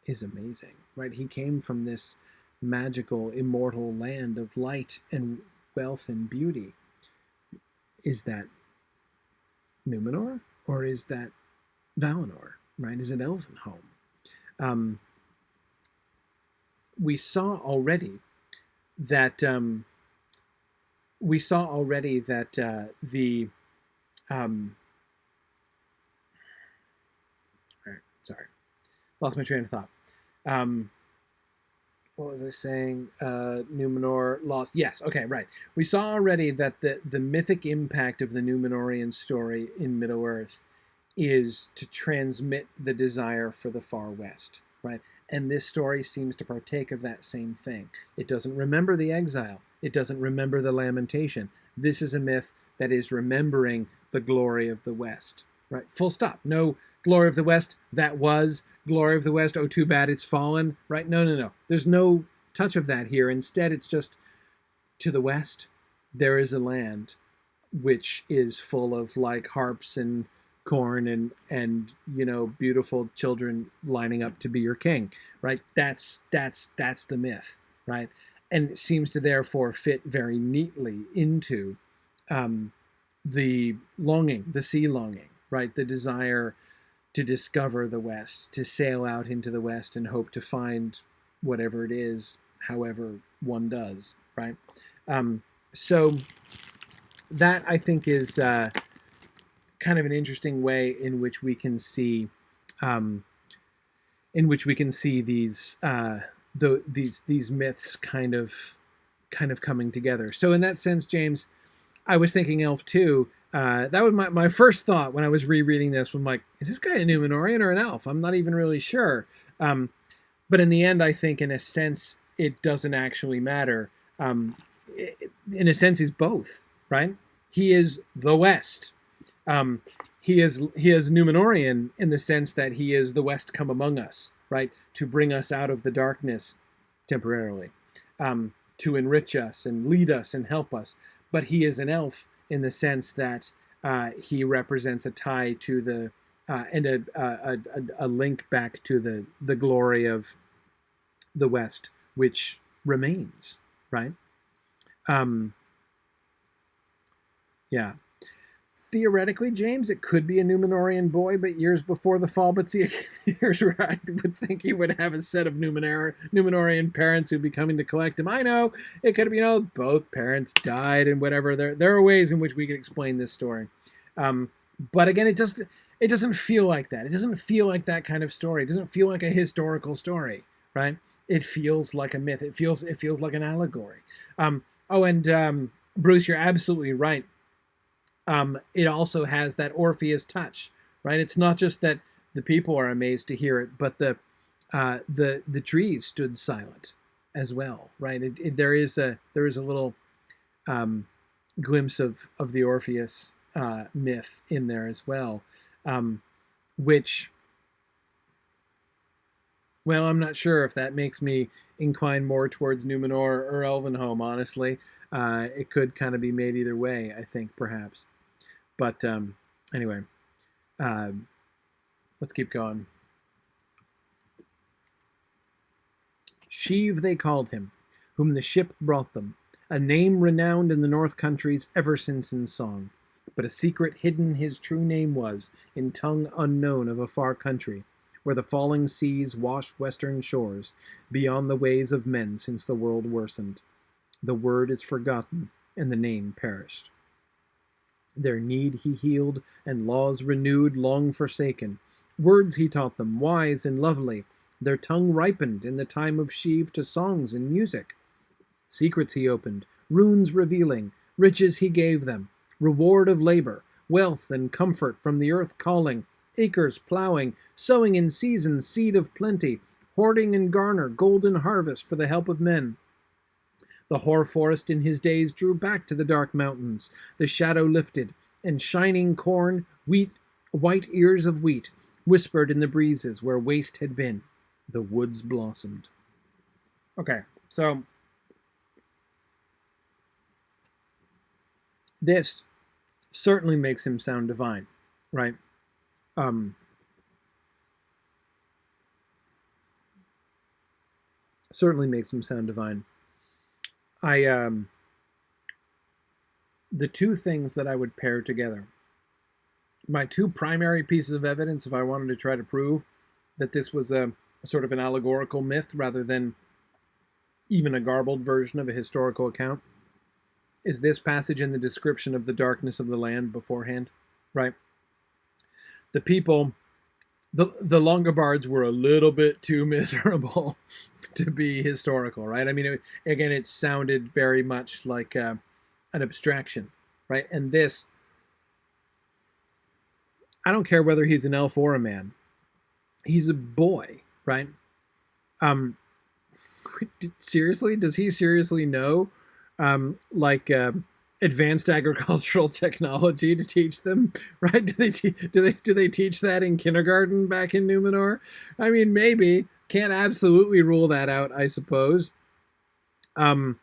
is amazing, right? He came from this magical, immortal land of light and wealth and beauty. Is that Numenor, or is that Valinor, right? Is it Elvenhome? We saw already that the lost my train of thought. What was I saying? Numenor lost. Yes, okay, right. We saw already that the mythic impact of the Numenorian story in Middle-earth is to transmit the desire for the far west, right? And this story seems to partake of that same thing. It doesn't remember the exile. It doesn't remember the lamentation. This is a myth that is remembering the glory of the West, right? Full stop. No glory of the West, that was glory of the West, oh, too bad it's fallen, right? No, no, no. There's no touch of that here. Instead, it's just to the West, there is a land which is full of like harps and corn and you know, beautiful children lining up to be your king, right? That's the myth, right? And it seems to therefore fit very neatly into the longing, the sea longing, right? The desire to discover the West, to sail out into the West and hope to find whatever it is, however one does, right? So that I think is kind of an interesting way in which we can see, these these myths kind of coming together. So in that sense, James, I was thinking Elf too. That was my first thought when I was rereading this. I'm like, is this guy a Numenorian or an elf? I'm not even really sure. But in the end, I think in a sense, it doesn't actually matter. In a sense, he's both, right? He is the West. He is Numenorian in the sense that he is the West come among us, right? To bring us out of the darkness temporarily, to enrich us and lead us and help us. But he is an elf in the sense that he represents a tie to the and a link back to the glory of the West, which remains, right? Yeah. Theoretically, James, it could be a Numenorian boy, but years before the fall. But see, here's where I would think he would have a set of Numenorian parents who'd be coming to collect him. I know it could be, you know, both parents died and whatever. There are ways in which we could explain this story. But again, it doesn't feel like that. It doesn't feel like that kind of story. It doesn't feel like a historical story, right? It feels like a myth. It feels like an allegory. Bruce, you're absolutely right. It also has that Orpheus touch, right? It's not just that the people are amazed to hear it, but the trees stood silent as well, right? There is a little glimpse of the Orpheus myth in there as well, which, well, I'm not sure if that makes me incline more towards Numenor or Elvenhome, honestly. It could kind of be made either way, I think, perhaps. But anyway, let's keep going. Sheev they called him, whom the ship brought them, a name renowned in the North countries ever since in song. But a secret hidden his true name was, in tongue unknown of a far country, where the falling seas washed western shores, beyond the ways of men since the world worsened. The word is forgotten, and the name perished. Their need he healed, and laws renewed, long forsaken. Words he taught them, wise and lovely. Their tongue ripened in the time of Sheev to songs and music. Secrets he opened, runes revealing, riches he gave them, reward of labor, wealth and comfort from the earth calling, acres plowing, sowing in season, seed of plenty, hoarding and garner, golden harvest for the help of men. The hoar forest in his days drew back to the dark mountains. The shadow lifted, and shining corn, white ears of wheat, whispered in the breezes where waste had been. The woods blossomed. Okay, so this certainly makes him sound divine, right? Certainly makes him sound divine. The two things that I would pair together, my two primary pieces of evidence, if I wanted to try to prove that this was a sort of an allegorical myth rather than even a garbled version of a historical account, is this passage in the description of the darkness of the land beforehand, right? The people the Longobards were a little bit too miserable to be historical, right? I mean, again, it sounded very much like an abstraction, right? And this, I don't care whether he's an elf or a man, he's a boy, right? Um, seriously, does he seriously know, like advanced agricultural technology to teach them? Right? Do they teach that in kindergarten back in Numenor? I mean, maybe. Can't absolutely rule that out, I suppose. Um,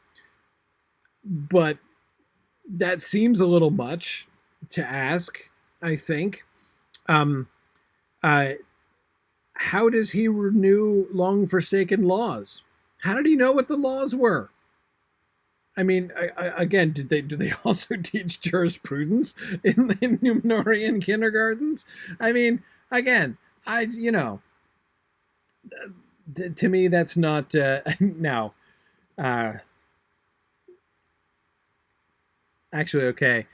but that seems a little much to ask, I think. Um, uh, how does he renew long forsaken laws? How did he know what the laws were? I mean, again, do they also teach jurisprudence in Numenorean kindergartens? I mean, again, to me that's not now. Uh, Actually, okay,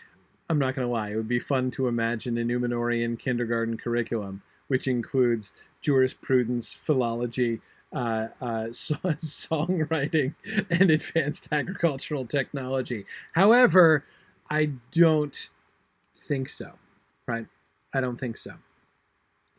I'm not going to lie. It would be fun to imagine a Numenorean kindergarten curriculum, which includes jurisprudence, philology, songwriting, and advanced agricultural technology. However, I don't think so, right? I don't think so.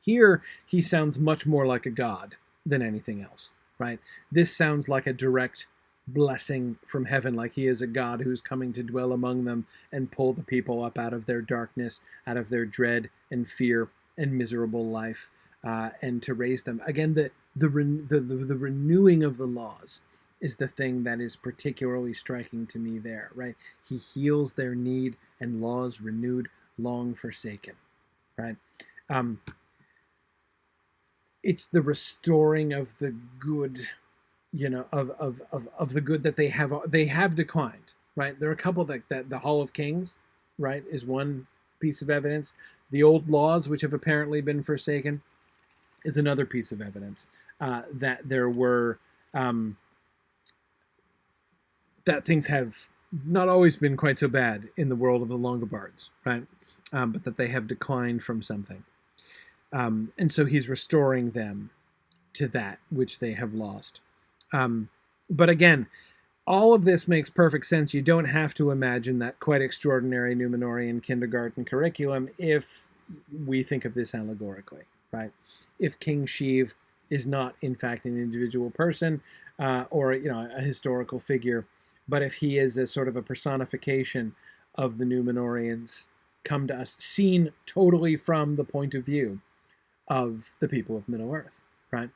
Here, he sounds much more like a god than anything else, right? This sounds like a direct blessing from heaven, like he is a god who's coming to dwell among them and pull the people up out of their darkness, out of their dread and fear and miserable life, and to raise them again. The renewing of the laws is the thing that is particularly striking to me there, right? He heals their need, and laws renewed, long forsaken, right? It's the restoring of the good, of the good that they have declined, right? There are a couple that the Hall of Kings, right, is one piece of evidence. The old laws, which have apparently been forsaken, is another piece of evidence that there were that things have not always been quite so bad in the world of the Longobards, right? But that they have declined from something. And so he's restoring them to that which they have lost. But again, all of this makes perfect sense. You don't have to imagine that quite extraordinary Numenorean kindergarten curriculum if we think of this allegorically, right? If King Sheev is not, in fact, an individual person or a historical figure, but if he is a sort of a personification of the Numenoreans come to us, seen totally from the point of view of the people of Middle-earth, right?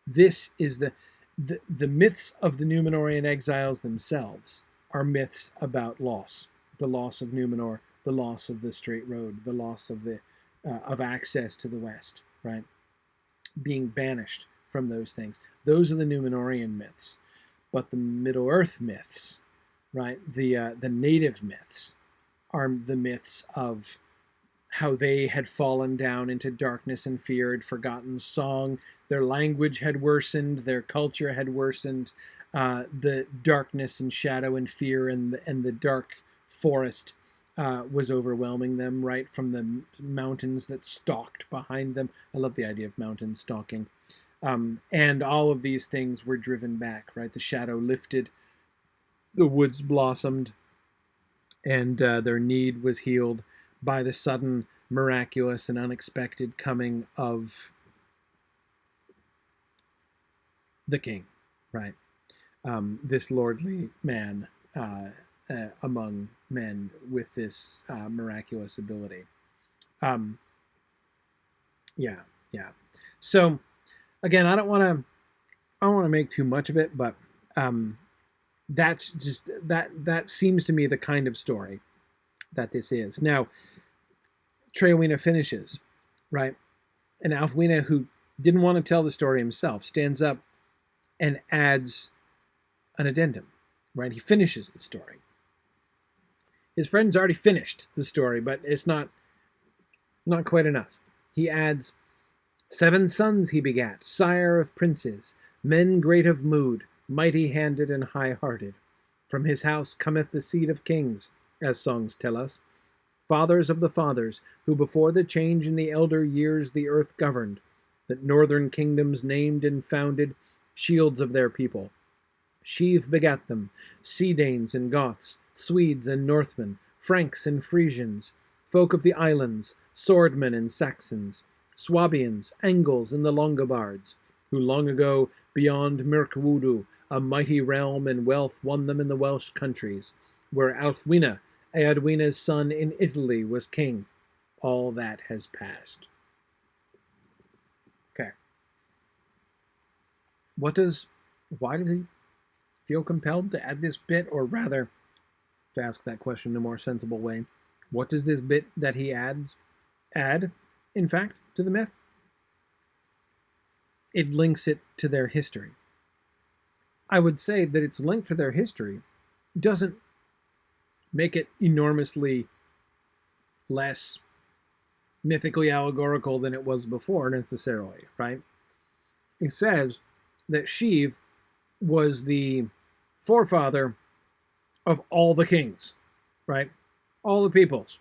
This is the myths of the Numenorean exiles themselves are myths about loss, the loss of Numenor, the loss of the straight road, the loss of of access to the west, right? Being banished from those things. Those are the Numenorean myths. But the Middle-earth myths, right? The native myths are the myths of how they had fallen down into darkness and fear, had forgotten song, their language had worsened, their culture had worsened, the darkness and shadow and fear and the dark forest was overwhelming them, right from the mountains that stalked behind them. I love the idea of mountain stalking. And all of these things were driven back, right? The shadow lifted, the woods blossomed, and their need was healed by the sudden, miraculous, and unexpected coming of the king, right? This lordly man among men with this miraculous ability. Yeah. So, again, I don't want to make too much of it, but that's just that seems to me the kind of story that this is. Now, Traewina finishes, right? And Aelfwine, who didn't want to tell the story himself, stands up and adds an addendum, right? He finishes the story. His friend's already finished the story, but it's not quite enough. He adds, 7 sons he begat, sire of princes, men great of mood, mighty-handed and high-hearted. From his house cometh the seed of kings, as songs tell us, fathers of the fathers, who before the change in the elder years the earth governed, that northern kingdoms named and founded, shields of their people. Sheev begat them, Sea Danes and Goths, Swedes and Northmen, Franks and Frisians, folk of the islands, swordmen and Saxons, Swabians, Angles, and the Longobards, who long ago, beyond Mirkwoodoo, a mighty realm and wealth won them in the Welsh countries, where Aelfwine, Eadwina's son in Italy, was king. All that has passed. Okay. Why does he feel compelled to add this bit, or rather, to ask that question in a more sensible way, what does this bit that he adds add, in fact, to the myth? It links it to their history. I would say that it's linked to their history doesn't make it enormously less mythically allegorical than it was before, necessarily, right? It says that Sheev was the forefather of all the kings, right? All the peoples.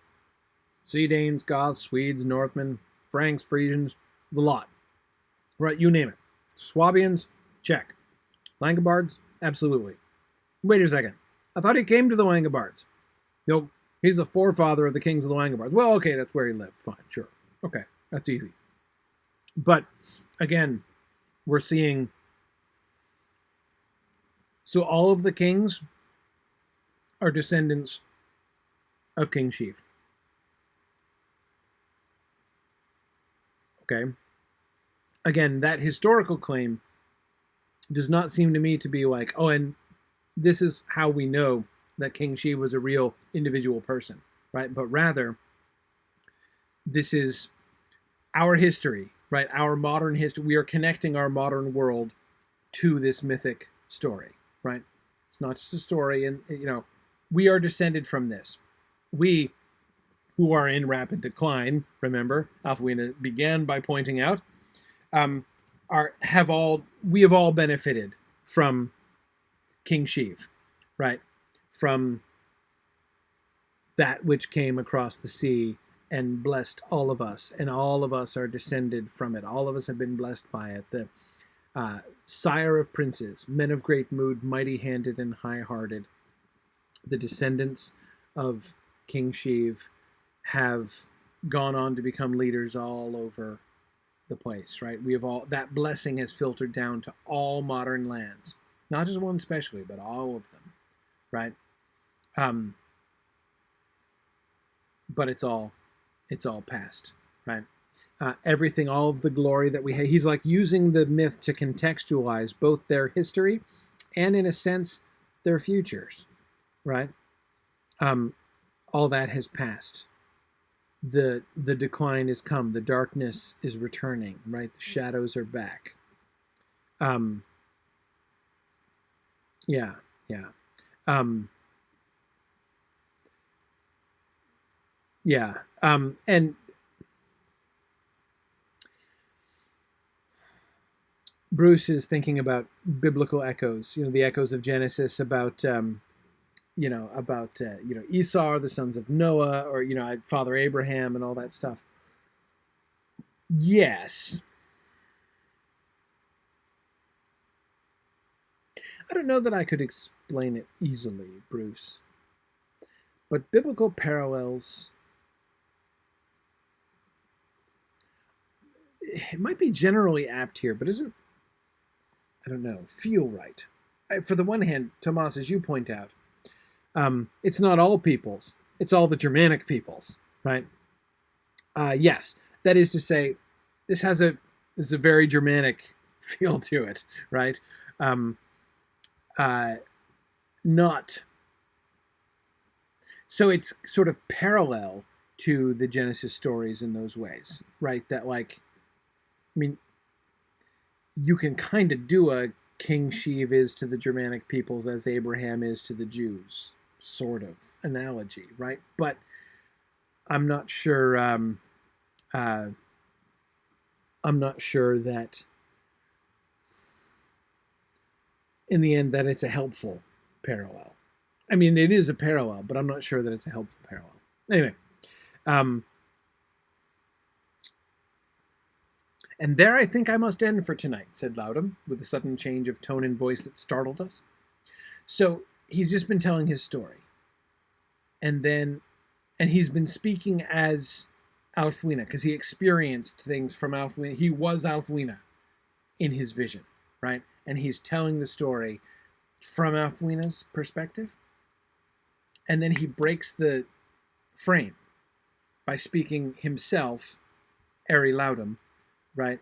Sea Danes, Goths, Swedes, Northmen, Franks, Frisians, the lot. Right, you name it. Swabians, check. Langobards, absolutely. Wait a second. I thought he came to the Langobards. Nope, he's the forefather of the kings of the Langobards. Well, okay, that's where he lived. Fine, sure. Okay, that's easy. But, again, we're seeing... So all of the kings are descendants of King Sheev. Okay? Again, that historical claim does not seem to me to be like, oh, and this is how we know that King Sheev was a real individual person, right? But rather, this is our history, right? Our modern history. We are connecting our modern world to this mythic story, right? It's not just a story, and we are descended from this. We, who are in rapid decline, remember, Aelfwine began by pointing out, we have all benefited from King Sheev, right? From that which came across the sea and blessed all of us, and all of us are descended from it. All of us have been blessed by it. The sire of princes, men of great mood, mighty-handed and high-hearted. The descendants of King Sheev have gone on to become leaders all over the place, right? That blessing has filtered down to all modern lands, not just one especially, but all of them, right? But it's all past, right? Everything, all of the glory that we have. He's like using the myth to contextualize both their history and, in a sense, their futures, right? All that has passed. The decline has come. The darkness is returning, right? The shadows are back. Yeah. And Bruce is thinking about biblical echoes, the echoes of Genesis about, Esau, the sons of Noah, or, Father Abraham and all that stuff. Yes. I don't know that I could explain it easily, Bruce. But biblical parallels, it might be generally apt here, but isn't, I don't know, feel right. For the one hand, Tomas, as you point out, it's not all peoples, it's all the Germanic peoples, right? Yes, that is to say, this has a very Germanic feel to it, right? Not so it's sort of parallel to the Genesis stories in those ways, right? That you can kind of do a King Sheev is to the Germanic peoples as Abraham is to the Jews sort of analogy, right? But I'm not sure. I'm not sure that in the end that it's a helpful parallel. I mean, it is a parallel, but I'm not sure that it's a helpful parallel. Anyway, "And there I think I must end for tonight," said Loudon, with a sudden change of tone and voice that startled us. So he's just been telling his story. And he's been speaking as Aelfwine, because he experienced things from Aelfwine. He was Aelfwine in his vision, right? And he's telling the story from Aelfwine's perspective. And then he breaks the frame by speaking himself, Eri Loudon, right,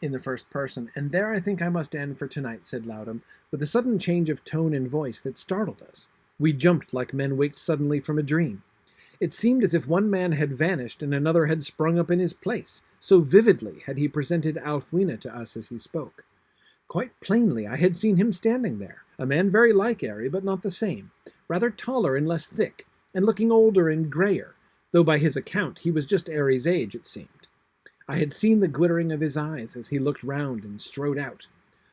in the first person. "And there I think I must end for tonight," said Loudon, with a sudden change of tone and voice that startled us. We jumped like men waked suddenly from a dream. It seemed as if one man had vanished and another had sprung up in his place, so vividly had he presented Aelfwine to us as he spoke. Quite plainly I had seen him standing there, a man very like Eri, but not the same, rather taller and less thick, and looking older and greyer, though by his account he was just Eri's age, it seemed. I had seen the glittering of his eyes as he looked round and strode out.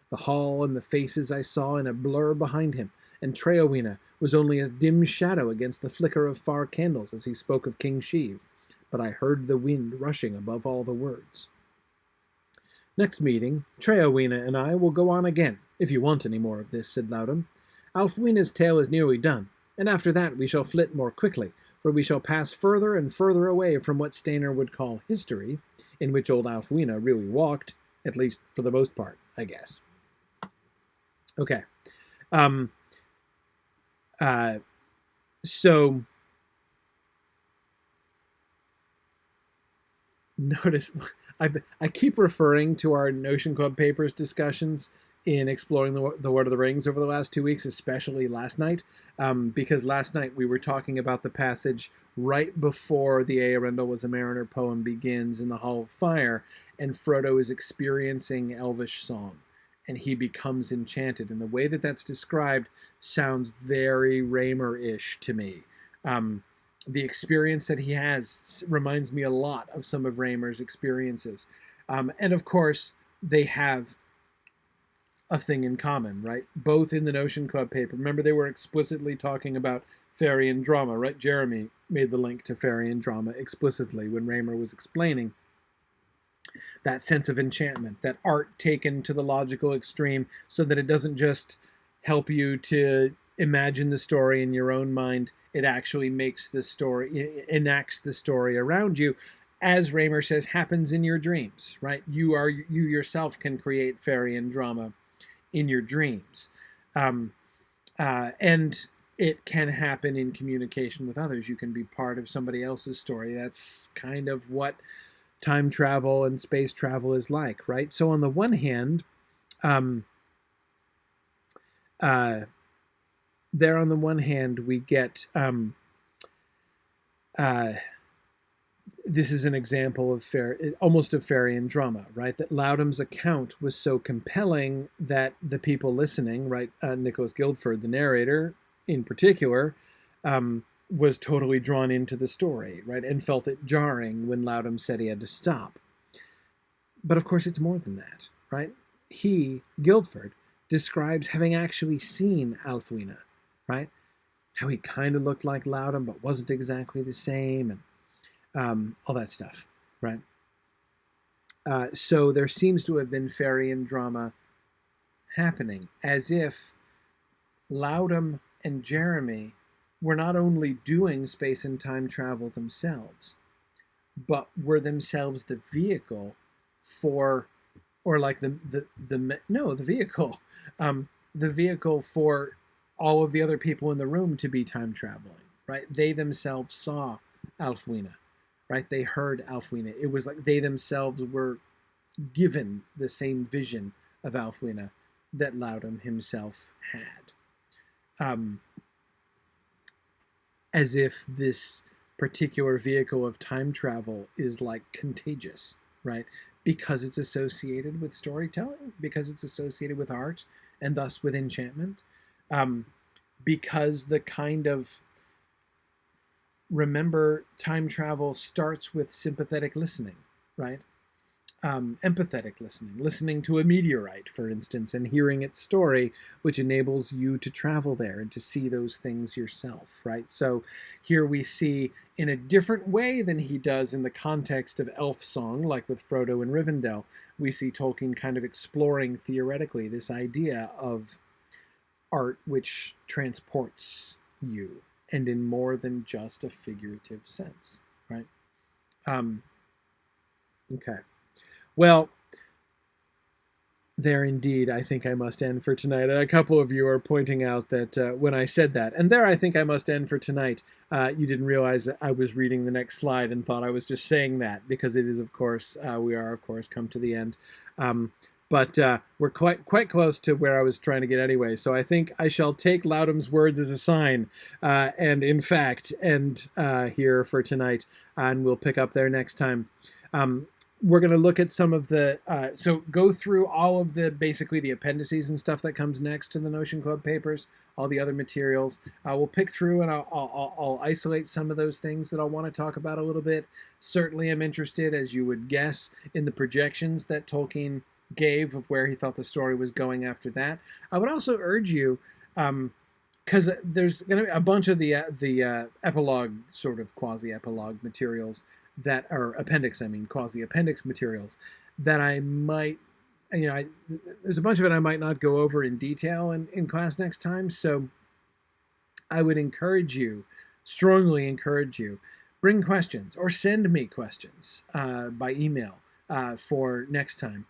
The hall and the faces I saw in a blur behind him, and Treowine was only a dim shadow against the flicker of far candles as he spoke of King Sheev, but I heard the wind rushing above all the words. "Next meeting, Treowine and I will go on again, if you want any more of this," said Loudon. "Aelfwine's tale is nearly done, and after that we shall flit more quickly, for we shall pass further and further away from what Stainer would call history, in which old Aelfwine really walked, at least for the most part, I guess." Okay. So notice I keep referring to our Notion Club Papers discussions in exploring the Lord of the Rings over the last 2 weeks, especially last night, because last night we were talking about the passage right before the Eärendil Was a Mariner poem begins in the Hall of Fire, and Frodo is experiencing Elvish song, and he becomes enchanted. And the way that that's described sounds very Raymer-ish to me. The experience that he has reminds me a lot of some of Raymer's experiences. And of course, they have a thing in common, right? Both in the Notion Club paper. Remember, they were explicitly talking about fairy and drama, right? Jeremy made the link to fairy and drama explicitly when Raymer was explaining that sense of enchantment, that art taken to the logical extreme so that it doesn't just help you to imagine the story in your own mind. It actually makes the story, enacts the story around you, as Raymer says, happens in your dreams, right? You yourself can create fairy and drama in your dreams. And it can happen in communication with others. You can be part of somebody else's story. That's kind of what time travel and space travel is like, right? So on the one hand, we get this is an example of almost of fairy and drama, right? That Loudon's account was so compelling that the people listening, right, Nicholas Guildford, the narrator in particular, was totally drawn into the story, right, and felt it jarring when Loudon said he had to stop. But of course, it's more than that, right? He, Guildford, describes having actually seen Aelfwine, right? How he kind of looked like Loudon, but wasn't exactly the same, and all that stuff, right? So there seems to have been fairy and drama happening, as if Loudon and Jeremy were not only doing space and time travel themselves, but were themselves the vehicle for, or like the vehicle, the vehicle for all of the other people in the room to be time traveling, right? They themselves saw Aelfwine, right? They heard Aelfwine. It was like they themselves were given the same vision of Aelfwine that Loudon himself had. As if this particular vehicle of time travel is like contagious, right? Because it's associated with storytelling, because it's associated with art, and thus with enchantment. Because the kind of, remember, time travel starts with sympathetic listening, right? empathetic listening to a meteorite, for instance, and hearing its story, which enables you to travel there and to see those things yourself, right? So here we see, in a different way than he does in the context of elf song, like with Frodo and Rivendell, we see Tolkien kind of exploring theoretically this idea of art which transports you, and in more than just a figurative sense, right? Okay. Well, there indeed, I think I must end for tonight. A couple of you are pointing out that when I said that, and there I think I must end for tonight, you didn't realize that I was reading the next slide and thought I was just saying that, because it is, of course, we are, of course, come to the end. But we're quite close to where I was trying to get anyway, so I think I shall take Loudham's words as a sign, and in fact, end here for tonight, and we'll pick up there next time. We're going to look at some of the, so go through all of the, basically the appendices and stuff that comes next to the Notion Club papers, all the other materials. We'll pick through, and I'll isolate some of those things that I'll want to talk about a little bit. Certainly I'm interested, as you would guess, in the projections that Tolkien gave of where he thought the story was going after that. I would also urge you, because there's going to be a bunch of the epilogue, sort of quasi-epilogue materials that are quasi-appendix materials that I might, there's a bunch of it I might not go over in detail in class next time. So I would strongly encourage you, bring questions or send me questions by email for next time.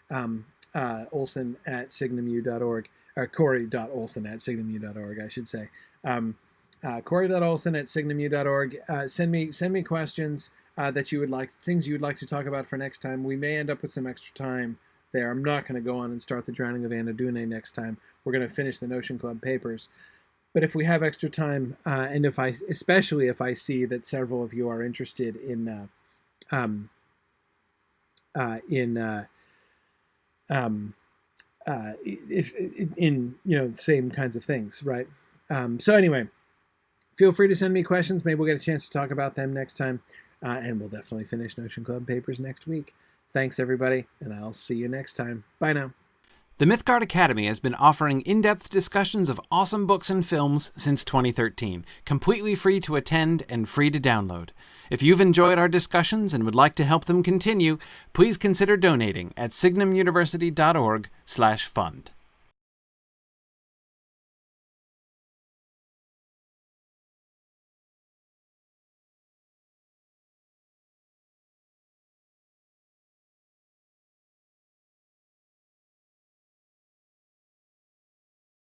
Olson@signumu.org, Corey.olson@signumu.org, I should say. Corey.olson@signumu.org. Send me questions that you would like, things you would like to talk about for next time. We may end up with some extra time there. I'm not going to go on and start the Drowning of Anadune next time. We're going to finish the Notion Club papers. But if we have extra time, and especially if I see that several of you are interested in same kinds of things, right? So anyway, feel free to send me questions. Maybe we'll get a chance to talk about them next time. And we'll definitely finish Notion Club papers next week. Thanks, everybody, and I'll see you next time. Bye now. The Mythgard Academy has been offering in-depth discussions of awesome books and films since 2013, completely free to attend and free to download. If you've enjoyed our discussions and would like to help them continue, please consider donating at signumuniversity.org/fund.